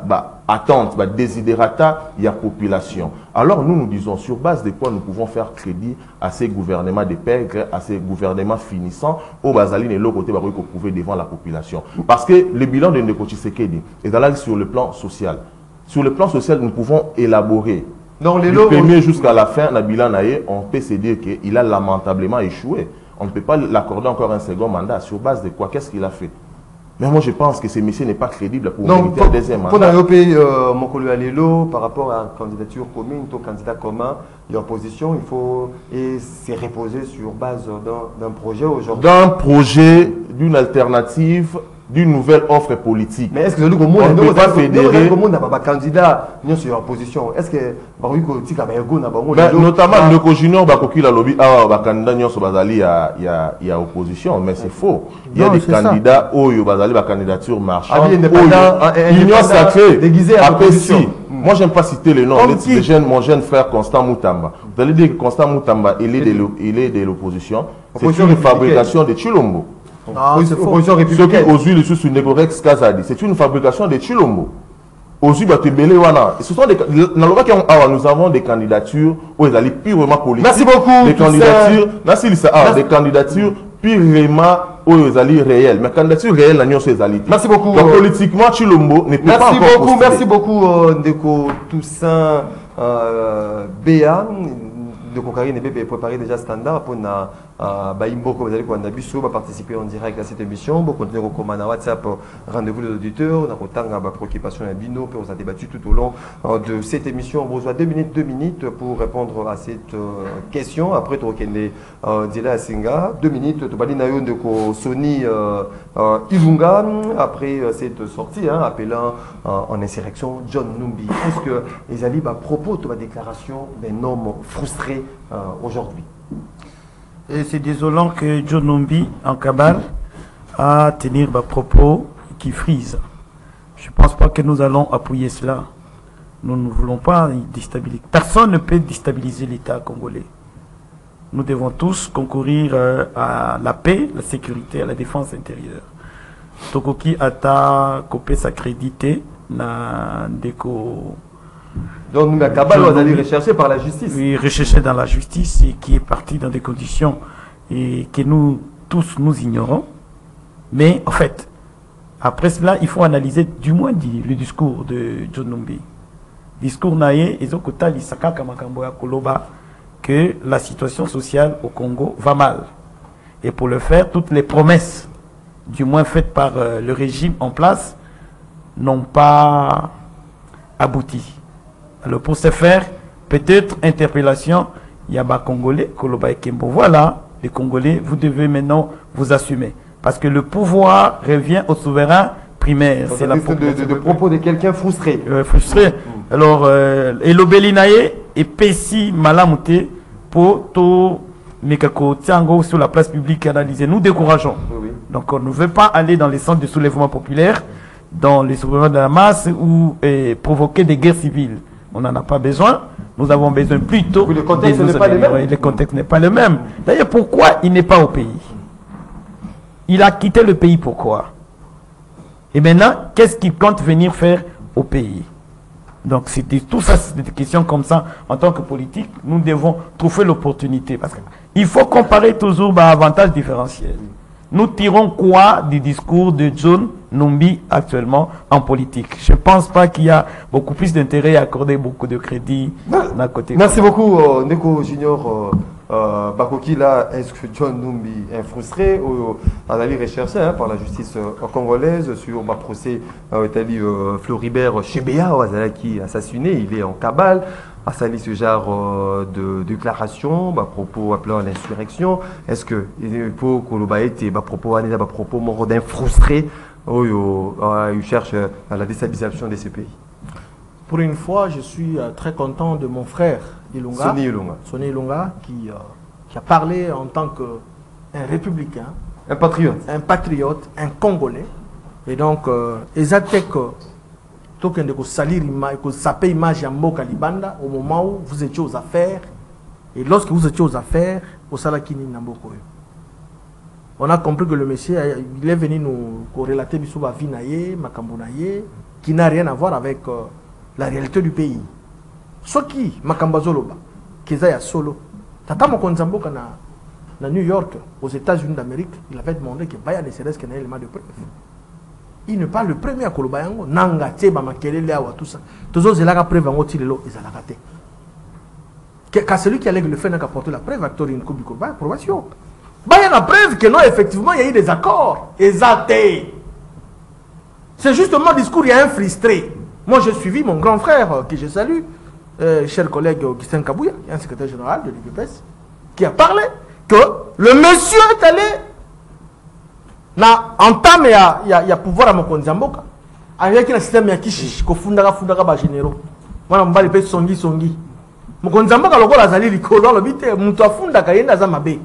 attente, désidérata, il y a population. Alors nous disons sur base de quoi nous pouvons faire crédit à ces gouvernements de pègres, à ces gouvernements finissants, au Bazaline et l'autre côté qu'on pouvait devant la population. Parce que le bilan de Ndeko Tshisekedi est là sur le plan social. Sur le plan social, nous pouvons élaborer. Donc, du premier jusqu'à la fin, le bilan, on peut se dire qu'il a lamentablement échoué. On ne peut pas l'accorder encore un second mandat. Sur base de quoi? Qu'est-ce qu'il a fait? Mais moi, je pense que ce monsieur n'est pas crédible pour mériter un deuxième mandat. Pour nous, Mokolo Alelo, par rapport à une candidature commune, un candidat commun, l'opposition, il faut se reposer sur base d'un projet aujourd'hui. D'un projet, d'une alternative, d'une nouvelle offre politique. Mais est-ce que le monde ne peut pas fédérer un candidat sur l'opposition? Est-ce que notamment le Junior Bakokila lobby a candidat sur Bazali il y a opposition, mais c'est faux. Il y a des candidats où il y a des candidatures marchandes. L'Union sacrée apprécie. Moi, je n'aime pas citer le nom. Mon jeune frère Constant Moutamba. Vous allez dire que Constant Moutamba, il est de l'opposition. C'est une fabrication de Chilombo. C'est une fabrication de Chilombo. Nous avons des candidatures où ils allaient purement politiques. Merci beaucoup. Des candidatures purement où ils allaient réelles. Mais candidature réelle, merci beaucoup. Donc politiquement, Chilombo n'est pas encore. Merci beaucoup, Ndeko Toussaint Béa. De Kokarine Bébé préparé déjà standard pour Baïmboko, vous allez participer en direct à cette émission. Vous continuez à recommander WhatsApp, rendez-vous des auditeurs. On a autant de préoccupations à Bino, puis on a débattu tout au long de cette émission. On vous reçoit 2 minutes pour répondre à cette question. Après, tu as Dila Singa, 2 minutes. Tu as dit de Sony Ilunga, après cette sortie, appelant en insurrection John Numbi. Est-ce que les alliés à propos de la déclaration d'un homme frustré aujourd'hui? Et c'est désolant que John Numbi, en cabale, a tenir des propos qui frisent. Je ne pense pas que nous allons appuyer cela. Nous ne voulons pas déstabiliser. Personne ne peut déstabiliser l'État congolais. Nous devons tous concourir à la paix, la sécurité, à la défense intérieure. Tokoki ata copé s'accréditer na déco. Donc nous avons aller rechercher par la justice. Oui, rechercher dans la justice et qui est parti dans des conditions et que nous tous nous ignorons. Mais en fait, après cela, il faut analyser du moins le discours de John Numbi. Discours naïe et zokota lisaka kamakamboya koloba que la situation sociale au Congo va mal. Et pour le faire, toutes les promesses, du moins faites par le régime en place, n'ont pas abouti. Alors pour ce faire, peut-être interpellation, il y a des Congolais, Koloba et Kembo. Voilà, les Congolais, vous devez maintenant vous assumer. Parce que le pouvoir revient au souverain primaire. C'est la de propos de quelqu'un frustré. Frustré. Alors, et l'Obelinaye et Pessi Malamouté pour tout Mekako Tiango sur la place publique analysée. Nous décourageons. Oui. Donc on ne veut pas aller dans les centres de soulèvement populaire, dans les soulèvements de la masse ou provoquer des guerres civiles. On n'en a pas besoin. Nous avons besoin plutôt... Le contexte n'est pas le même. Le contexte n'est pas le même. D'ailleurs, pourquoi il n'est pas au pays? Il a quitté le pays, pourquoi? Et maintenant, qu'est-ce qu'il compte venir faire au pays? Donc c'était tout ça, c'est des questions comme ça. En tant que politique, nous devons trouver l'opportunité. Parce qu'il faut comparer toujours avantages différentiels. Nous tirons quoi du discours de John Numbi actuellement en politique? Je ne pense pas qu'il y a beaucoup plus d'intérêt à accorder beaucoup de crédit d'un côté. Merci beaucoup, Ndeko Junior. Bakoki, là, est-ce que John Numbi est frustré ou à aller recherché par la justice congolaise sur ma procès Floribert Chebea, qui assassiné, il est en cabale, a sali ce genre de déclaration, propos appelant à l'insurrection. Est-ce que il faut que le baïté, propos mort d'un frustré, il cherche à la déstabilisation de ce pays? Pour une fois, je suis très content de mon frère Ilunga, Sonny Ilunga, qui a parlé en tant qu'un républicain, un patriote, un Congolais. Et donc, Ezatek, token de salir image à Mboka Libanda au moment où vous étiez aux affaires. Et lorsque vous étiez aux affaires, au Salakini Namboko. On a compris que le monsieur, il est venu nous relater Bissouba Vinaye, Makambonaye, qui n'a rien à voir avec la réalité du pays. Ce qui, Makambazoloba, Kezaya Solo, Tata Mokonzamboka na New York, aux États-Unis d'Amérique, il avait demandé que Baya ne serait-ce qu'un élément de preuve. Il n'est pas le premier à Kolobayango, Nanga, Teba, Makelele, tout ça. Tous autres, il a preuve en Otilelo, ils ont raté. Car celui qui allait le faire n'a qu'à porter la preuve, acteur une coupe de approbation. Il y a la preuve que non, effectivement, il y a eu des accords. Exacté. C'est justement le discours, il y a un frustré. Moi, j'ai suivi mon grand frère, que je salue, cher collègue Augustin Kabouya, un secrétaire général de l'UPPS, qui a parlé que le monsieur est allé entamé il y a pouvoir à Mokonzamboka. Avec un système qui fundara généraux. Moi, je vais songi. Mokonzamboka, le gars, il a le bité, Moutou Funda Kayenda Zamabe.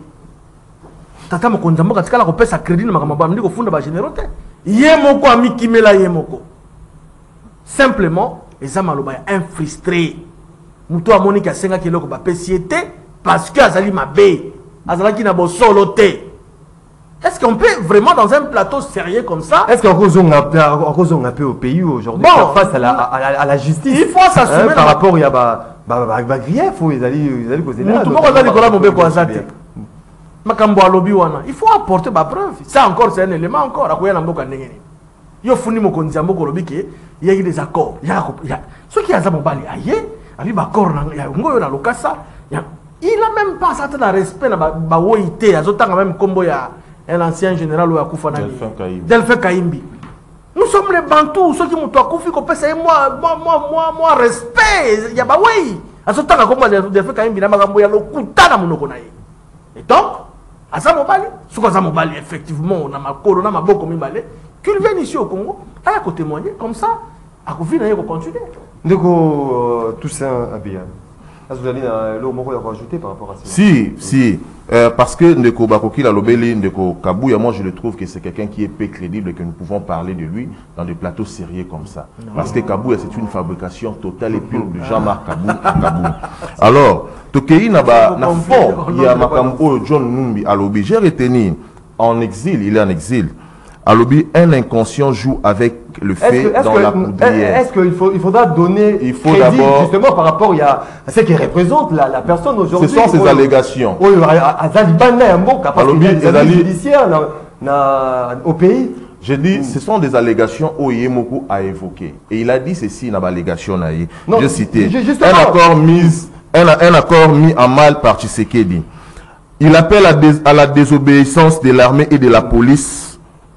Tata Mokonzamboka, c'est qu'il a sa crédit, il a funda généraux. Yemoko, Amikimela Yemoko. Simplement, les Amaloba un frustré. Moutou a Monika Senga qui est là, parce que Azali Mabé, Azala qui n'a pas soloté. Est-ce qu'on peut vraiment dans un plateau sérieux comme ça? Est-ce qu'on cause un peu au pays aujourd'hui face à la justice? Il faut s'assumer par rapport il y a grief ou ils allaient causer là. Tout le monde il faut apporter ma preuve. Ça encore c'est un élément encore. Il faut nous il y a eu des accords. Ce qui a ça mobali aïe, avec accord il n'a même pas ça de respect na ba woité azotanga même combo ya un ancien général ou Akoufa Delphin Kaimbi. Nous sommes les Bantous, ceux qui m'ont accoufi, qu'on peut essayer moi, respect. Il y a bah oui. À ce temps, comme Delphin Kaimbi, n'a pas le Koutana Monokonaï. Et donc, à Zamobali, ce qu'on Zamobali, effectivement, on a ma colonne, on a beaucoup de balais, qu'ils viennent ici au Congo, à témoigner, comme ça, à Koufi, on va continuer. Ndeko Toussaint Abia. Est-ce que vous avez rajouter par rapport à ça? Si. Parce que Ndeko Bakoki la Lobeli, Ndeko Kabouya, moi je le trouve que c'est quelqu'un qui est peu crédible et que nous pouvons parler de lui dans des plateaux sérieux comme ça. Parce que Kabouya c'est une fabrication totale et pure de Jean-Marc Kabou. Alors, Tokei na fond, il y a Makambo John Numbi à Lobi. J'ai retenu en exil, il est en exil. À Lobi, un inconscient joue avec le fait dans la poudrière. Est-ce qu'il faudra donner crédit justement par rapport à ce qui représente la personne aujourd'hui? Ce sont ses allégations. Oui, judiciaire au pays. Je dis, ce sont des allégations Oyemoko a évoquées. Et il a dit ceci dans l'allégation. Je citais un accord mis en mal par Tshisekedi. Il appelle à la désobéissance de l'armée et de la police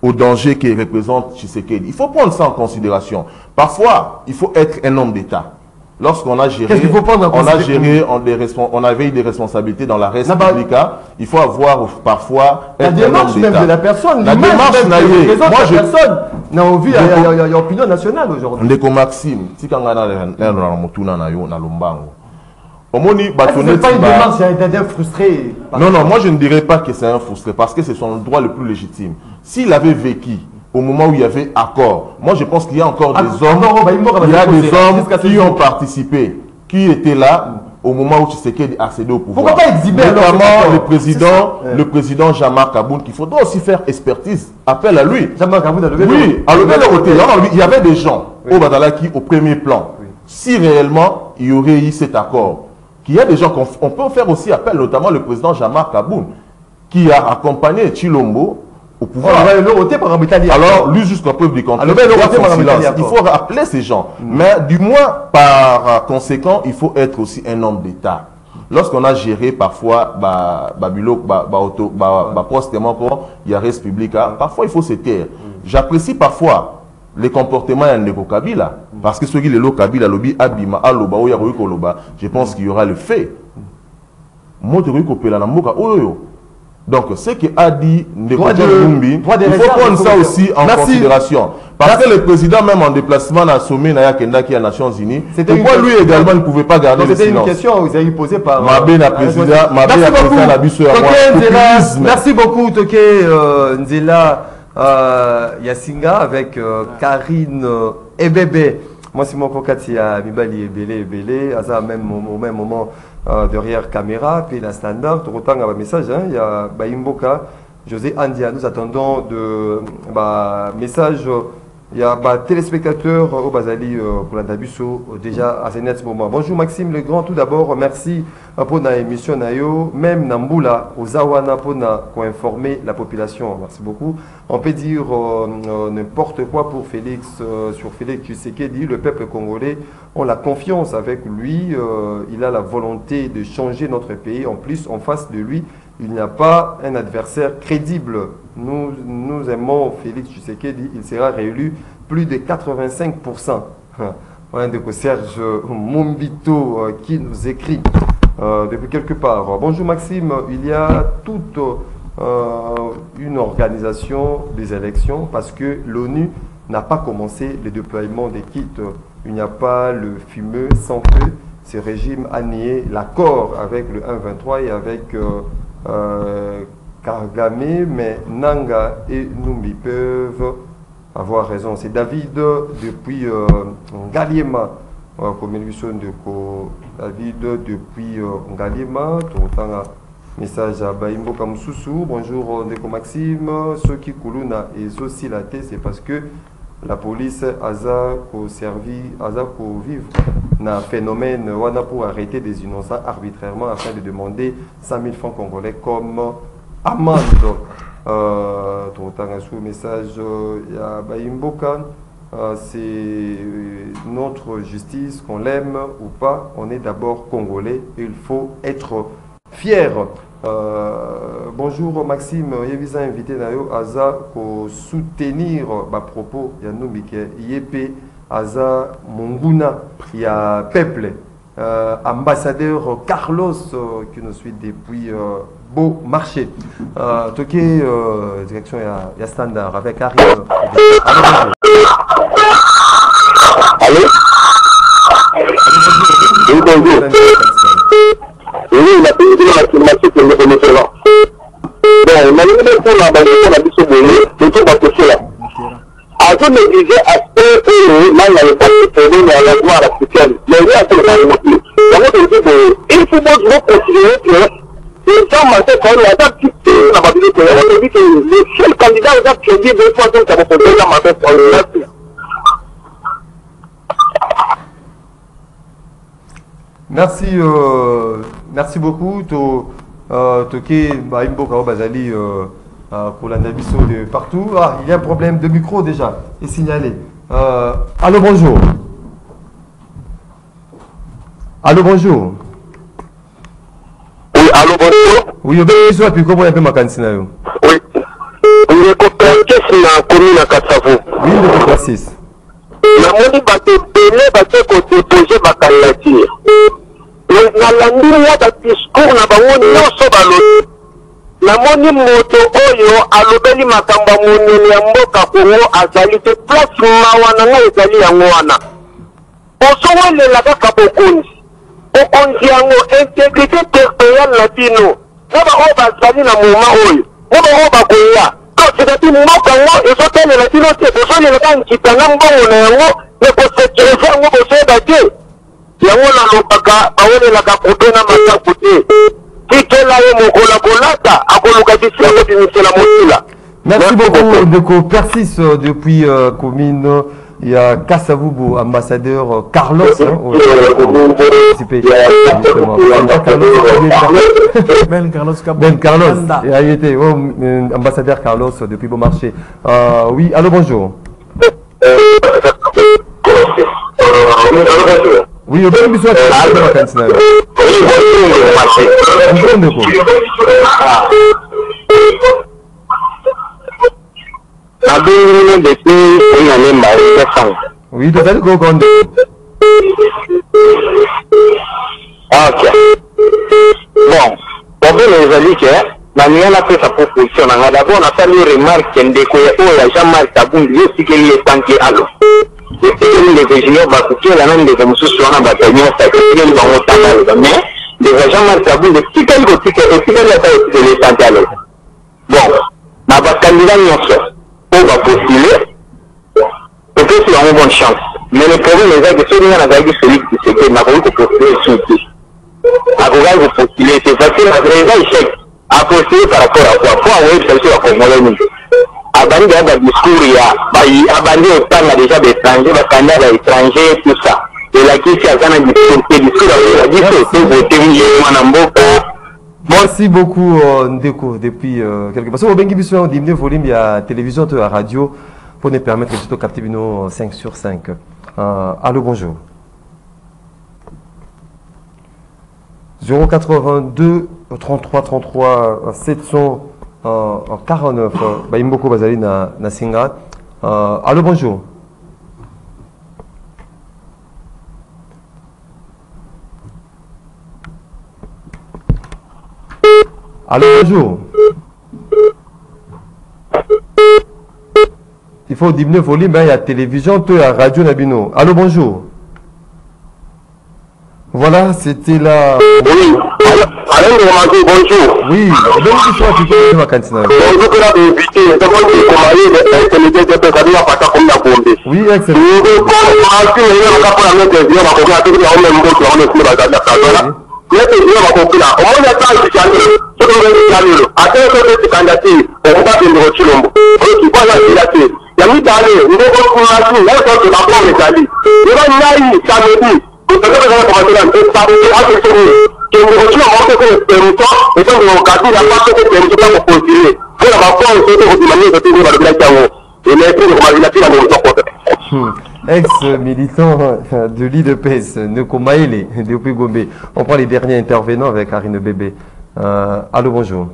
au danger que représente Tshisekedi. Il faut prendre ça en considération. Parfois, il faut être un homme d'État. Lorsqu'on a géré, on avait eu des responsabilités dans la res publica, il faut avoir parfois la démarche même de la personne, la démarche personne n'a envie, il y a opinion nationale aujourd'hui. Ndeko Maxime, si quand on a na motuna na yo na lombango. C'est pas une démarche d'un frustré. Non, moi je ne dirais pas que c'est un frustré parce que c'est son droit le plus légitime. S'il avait vécu au moment où il y avait accord, moi je pense qu'il y a encore des hommes, qui ont participé, qui étaient là au moment où Tshisekedi accédait au pouvoir. Pourquoi pas exhiber notamment le président Jean-Marc Kaboun, qu'il faudra aussi faire expertise. Appel à lui. Jean-Marc Kaboun a levé. Oui, à lever le côté. Il y avait des gens au Badala qui au premier plan. si réellement il y aurait eu cet accord, qu'il y a des gens qu'on peut faire aussi appel, notamment le président Jean-Marc Aboun, qui a accompagné Chilombo au pouvoir. Alors, lui, jusqu'à preuve du contraire, il faut rappeler ces gens. Mais du moins, par conséquent, il faut être aussi un homme d'État. Lorsqu'on a géré parfois il y a res publica, parfois il faut se taire. J'apprécie parfois les comportements de Kabila, parce que ceux qui le Kabila lobby abima aloba ou yaroui koloba, je pense qu'il y aura le fait. Donc, ce qu'a dit Ndeko Lumbi, il faut prendre ça aussi en considération. Parce que le président, même en déplacement à sommet, qui est aux Nations Unies, pourquoi lui également ne pouvait pas garder le silence? C'était une question que vous avez posée par Merci beaucoup, Toke Nzela Yasinga, avec Karine Ebebe. Moi, c'est mon kokati à Mibali Ebele, à ça même au même moment. Derrière caméra, puis la standard, autant un message, il y a Baimboka, José Andia, nous attendons de message, il y a téléspectateurs au Bazali pour l'Andabusso déjà à ce moment. Bonjour Maxime Legrand, tout d'abord, merci pour la émission Nayo, même Namboula, aux Awana pour informer la population, merci beaucoup. On peut dire n'importe quoi pour Félix, sur Félix Tshisekedi, le peuple congolais, on a confiance avec lui, il a la volonté de changer notre pays, en plus en face de lui, il n'y a pas un adversaire crédible. Nous aimons Félix Tshisekedi, il sera réélu plus de 85%. On de Serge Mombito qui nous écrit depuis quelque part. Bonjour Maxime, il y a toute une organisation des élections parce que l'ONU n'a pas commencé le déploiement des kits. Il n'y a pas le fumeux sans feu. Ce régime a nié l'accord avec le 1-23 et avec Kagame, mais Nanga et Numbi peuvent avoir raison. C'est David depuis Ngaliema, David depuis Ngaliema, message à Baimbo Kamsusu. Bonjour Ndeko Maxime, ceux qui Kuluna et aussi la tête, c'est parce que la police a vivre un phénomène pour arrêter des innocents arbitrairement afin de demander 100 000 francs congolais comme amende. Message à Baimboka, c'est notre justice, qu'on l'aime ou pas, on est d'abord congolais et il faut être fier. Bonjour Maxime, je vous ai invité pour soutenir ma propos. Il y a Yepe, Aza, Monguna, il y a Peuple, ambassadeur Carlos qui nous suit depuis Beau Marché. Toqué, direction, il y a Standard avec Harry. Allô? Oui, la police de la climatique est le remettant. Bon, malheureusement, pour la base, on a dit ce bonnet, le tout va pousser là. Avant de négliger aspect où là, il n'y avait pas de problème à la gloire africaine. Mais il y a un peu de motif. Il faut donc considérer que les gens marchaient quand on a quitté la Babylone, on a dit que le seul candidat aux actes qui ont dit 2 fois que ça va poser la marche pour le reste. Merci, merci beaucoup. Toké Baimboka Bazali pour l'Andabiso de partout. Ah, il y a un problème de micro déjà, est signalé. Allô, bonjour. Allô, bonjour. Oui, allô, bonjour. Oui, obéissez, puis comment il y a un peu ma cantina. Oui. Vous récupérez qu'est-ce qu'il y a commis à Kassavo? Oui, le exercice. La monnaie va te donner, va te déposer ma candidature. Nalandi mwa ba discours na bango nyonso balobi namoni moto oyo alobeli makambo ya monene ya mboka Kongo azali te place mawa na ngai ezali yango wana osowelela kaka bokonzi yango intégrité territoriale na bino na baoyo bazali na moma oyo na baoyo bakoya c'est-à-dire mboka yango ezotelela bino te bozolela ka nkitanga mbongo na yango me kosekirize yango bozoyeba te. Merci beaucoup, Ndeko Persis depuis commune Il y a Kassavubo, ambassadeur Carlos. Ben Carlos Cabo. Ben Carlos. Il a été ambassadeur Carlos depuis Beaumarchais. Oui, allô, bonjour. Oui, bonjour, monsieur. Oui, de tel go gonde. Ok. Bon, problème les alliés que la nuit a fait sa proposition. On a d'abord on a fait une remarque ndeko ya Jean-Marc Taboun lui aussi qu'il est tanké à l'eau. Et les ingénieurs va couper la même des comme sur un bataillon ça qui est dans le temps mais les Jean-Marc Taboun les petits quelques petits la taille de les tanké à l'eau. Bon, ma candidat on va postuler. Peut-être qu'il a une bonne chance. Mais le problème est que celui-là n'a pas dit celui qui s'est fait, n'a pas eu de postuler sur le à vous postuler, c'est facile, à présent, échec. À postuler par rapport à quoi? Pour envoyer ça sur la Congolais. À bandir dans le discours, il y a bandir autant déjà d'étrangers, des candidats étrangers, tout ça. Et là, qui s'est à un discours, a dit que c'est voter, merci beaucoup, Ndeko, depuis quelques personnes. Au Bengi Bissou, on dit mieux volume, il y a télévision, il y a radio, pour nous permettre de capter 5 sur 5. Allô, bonjour. 082 33 33 749 Baïmboko Bazali na Singa. Allô, bonjour. Allô, bonjour. Il faut diminuer le volume, il y a télévision, il y a radio Nabino. Allô, bonjour. Voilà, c'était là. Oui, allô, bonjour. Oui, bonjour, tu peux ma cantine. Oui, excellent. Ex-militant de l'IDPS, Neko Maele, depuis Gombe. On prend les derniers intervenants avec Karine Bébé. Allô, bonjour.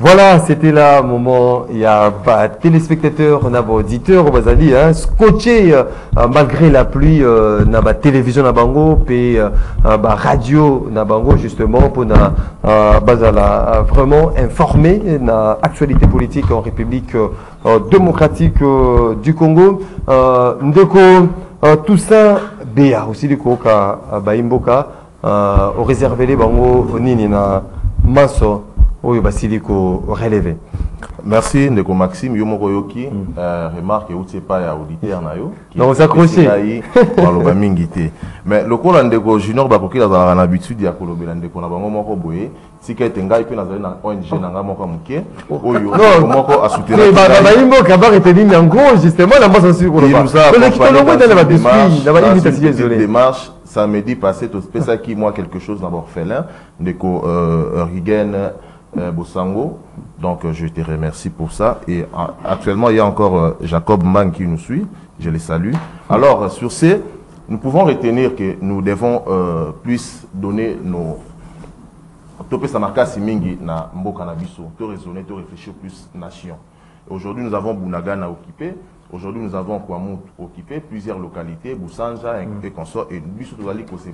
Voilà, c'était là, moment, il y a téléspectateurs, on a auditeurs, on va scotché malgré la pluie, on a télévision na bango, puis radio na bango justement pour vraiment informer la actualité politique en République démocratique du Congo. Ndeko Toussaint Béa aussi du Koka Baimboka, au réservé les bango nini na maso. Oui, Basiliko relevé. Merci Ndeko Maxime Yomoko Yoki. Remarque où c'est pas auditeur na yo. Non, s'accrocher. Baloba mingité. Mais le col Ndeko Junior bakoki dans l'habitude ya kolobela Ndeko na bango moko boye. Sika etenga ipe na zali na ONG na nga moko muke. Oyo moko a soutenir. Mais Baimbo Kabar était dit en gros justement la base sur le démarche samedi passé tout ça qui moi quelque chose d'abord orphelin Ndeko Rigen Bosango, donc je te remercie pour ça. Et actuellement il y a encore Jacob Mang qui nous suit, je les salue. Alors sur ce, nous pouvons retenir que nous devons plus donner nos topé Samarka Simingi na Mboka na biso, to raisonner, to réfléchir plus nation. Aujourd'hui nous avons Bunagana occupé. Aujourd'hui, nous avons Kouamout occupé plusieurs localités, Boussanja et consorts, et nous sommes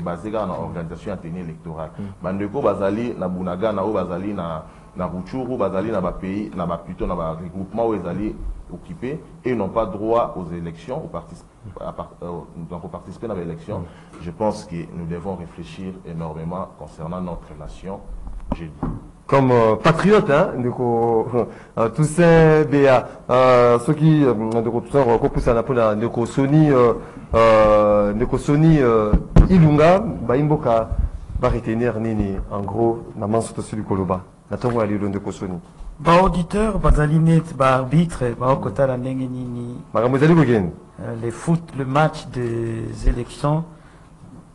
basés dans l'organisation électorale. Bandeko Bazali, na Bunaga, na Bazali, na Ruchuru, Bazali, na pays, na plutôt na regroupement où ils allaient occupés et n'ont pas droit aux élections, donc participer à l'élection. Je pense que nous devons réfléchir énormément concernant notre nation. Comme patriote, hein, Toussaint Béa, ceux qui Sony Ilunga, Baimboka, va retenir Nini, en gros, na manso to suli koloba, na tongo ali Ndeko Sony. Bah auditeur, bazali net, bah arbitre, bah au côté la nini. Le match des élections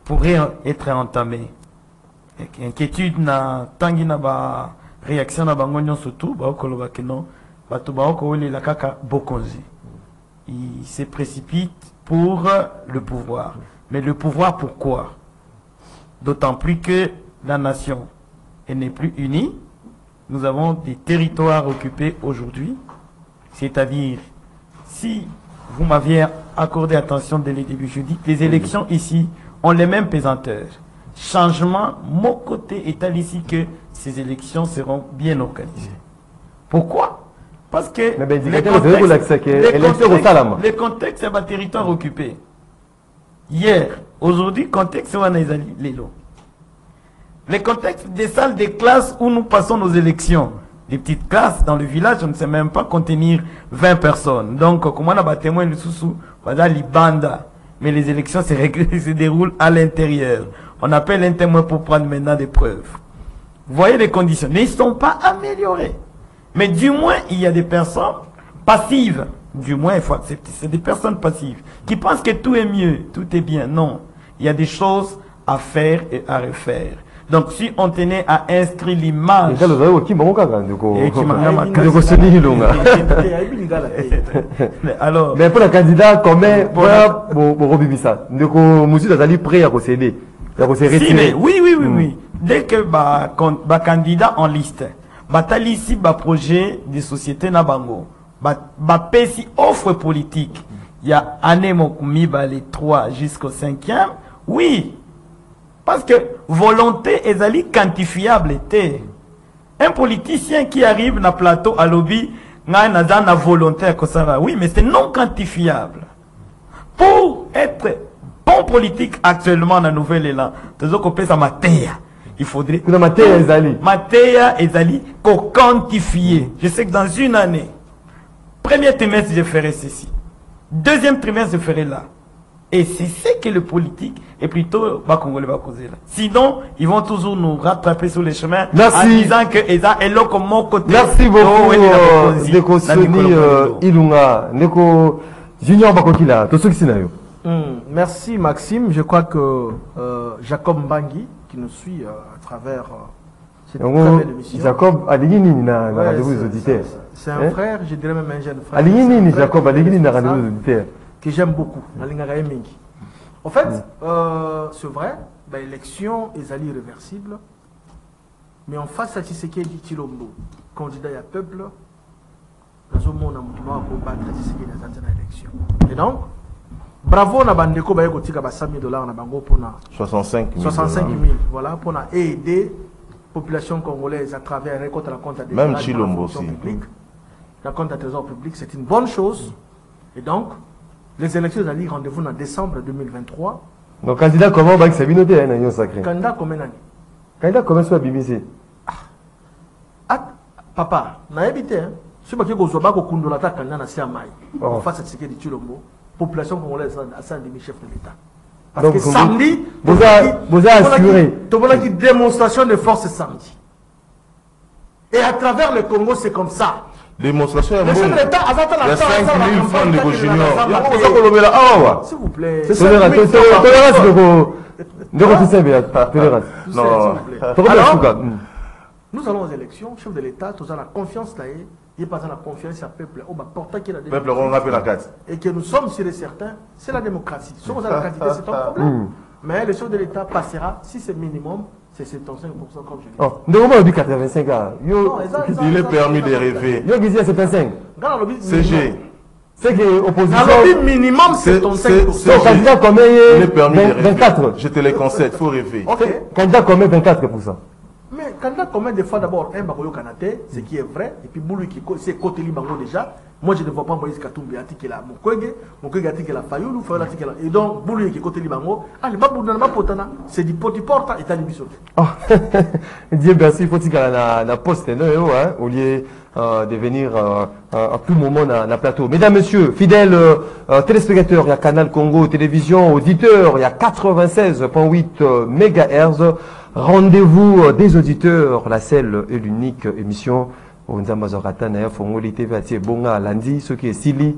pourrait être entamé. Inquiétude na tangi na ba réaction na bangonyo surtout ba okoloba keno ba to ba okole la kaka bokonzi. Il se précipite pour le pouvoir. Mais le pouvoir pourquoi? D'autant plus que la nation n'est plus unie. Nous avons des territoires occupés aujourd'hui. C'est-à-dire, si vous m'aviez accordé attention dès le début, je dis que les élections ici ont les mêmes pesanteurs. Changement, mon côté est ici que ces élections seront bien organisées. Pourquoi? Parce que le contexte est un territoire occupé. Hier, aujourd'hui, contexte où on est les lots. Le contexte des salles de classe où nous passons nos élections. Des petites classes dans le village, on ne sait même pas contenir 20 personnes. Donc, comment on a témoin le sous-sous, voilà l'Ibanda. Mais les élections se déroulent à l'intérieur. On appelle un témoin pour prendre maintenant des preuves. Vous voyez les conditions. Mais ils ne sont pas améliorés. Mais du moins, il y a des personnes passives. Du moins, il faut accepter. C'est des personnes passives qui pensent que tout est mieux, tout est bien. Non. Il y a des choses à faire et à refaire. Donc, si on tenait à inscrire l'image... Alors... Mais pour le candidat, comment... prêt à procéder. Oui. Dès que le candidat en liste, ici projet de société na bango, pesi offre politique, il y a année les 3 jusqu'au 5e, oui. Parce que volonté est quantifiable. Un politicien qui arrive dans le plateau à lobby, n'a volonté à ça. Oui, mais c'est non quantifiable. Pour être bon politique actuellement dans la nouvelle élan, il faudrait Matéa Ezali quantifier. Je sais que dans une année, premier trimestre, je ferai ceci. Deuxième trimestre, je ferai là. Et c'est ce que le politique est plutôt congolais va causer là. Sinon, ils vont toujours nous rattraper sur les chemins en disant que Eza est là comme mon côté. Merci beaucoup, Neko Soni Ilunga, Neko Junior Bakokila, tout ce qui s'est Merci Maxime. Je crois que Jacob Mbangi, qui nous suit à travers cette très belle émission. Jacob Aligini n'a rendez-vous des auditeurs. C'est un frère, je dirais même un jeune frère. Aligini, Jacob Aligini n'a rendez-vous des auditeurs. Que j'aime beaucoup. En fait, c'est vrai, l'élection est irréversible, mais en face à Tshisekedi Chilombo, candidat à peuple, nous avons combattre Tshisekedi dans l'élection. Et donc, bravo na bandeko ba yekotika ba $100 na bango pour 65 000. Voilà, pour aider la population congolaise à travers la compte des même Chilombo aussi. La compte à trésor public, c'est une bonne chose. Et donc, les élections allaient rendez-vous en décembre 2023. Donc, candidat comment va que noté un agneau sacré? Candidat combien d'années? Candidat comment soit BBC? Papa, n'a habité, hein? Si vous avez un candidat na Siamai, en face à ce qui est du Chilombo, population congolaise à 100 demi-chef de l'État. Parce que samedi, vous avez assuré. Tu vois une démonstration de force samedi. Et à travers le Congo, c'est comme ça. Démonstration est bonne. Il y a 5 000 francs de juniors. S'il vous plaît. Nous allons aux élections, chef de l'État, tous à la confiance là, il pas à la confiance à peuple, au portant qui la peuple on rappelle la carte. Et que nous sommes sur les certains, c'est la démocratie. Si vous avez la quantité, c'est un problème. Mais le chef de l'État passera, si c'est minimum, c'est 75% comme je dis. Oh, nous du 85 ans. Il est permis de rêver. Yo disait 75. CG. C'est que l'opposition. Alors, minimum, c'est 75%. Candidat combien? Il est permis de rêver. 24. Je te les conseille, il faut rêver. Candidat combien? 24%. Mais candidat combien de fois d'abord un Bakoyo Kanate, ce qui est vrai, et puis Boulou qui c'est côté Libango déjà. Moi je ne vois pas Moïse Katumbi article là, mon Kwege article là, Fayoulou, Fayoulou article là. Et donc Boulou qui côté Libango, allez, c'est du porte et tali biso. Oh, Dieu merci, faut qu'il y ait la poste, au lieu de venir à tout moment dans le plateau. Mesdames, messieurs, fidèles téléspectateurs, il y a Canal Congo Télévision, auditeurs, il y a 96.8 MHz. Rendez-vous des auditeurs, la seule et l'unique émission nzambe azwaka na ye afongoli TV atie bonga alandi soki esili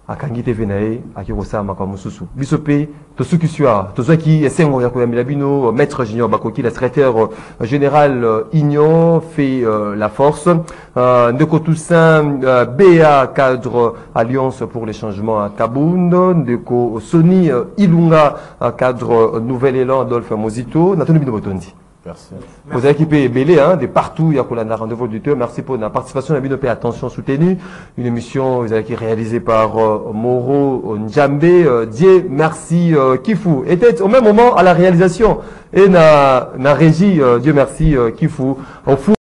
akangi TV na ye akokosala makambo mosusu biso mpe tosukisiwa tozwaki esengo ya koyambela bino maître junior bakoki la secrétaire général union fait la force ndeko Toussaint BA cadre alliance pour les changements à Kabound ndeko Sony Ilunga cadre nouvel élan Adolphe Mozito natoni bino botondi. Merci. Vous avez équipé Belé de partout, il y a un rendez-vous auditeur. Merci pour la participation, la paix, attention soutenue. Une émission vous avez réalisée par Moro Njambe. Dieu, merci Kifu. Était au même moment à la réalisation et na régie, Dieu merci Kifu.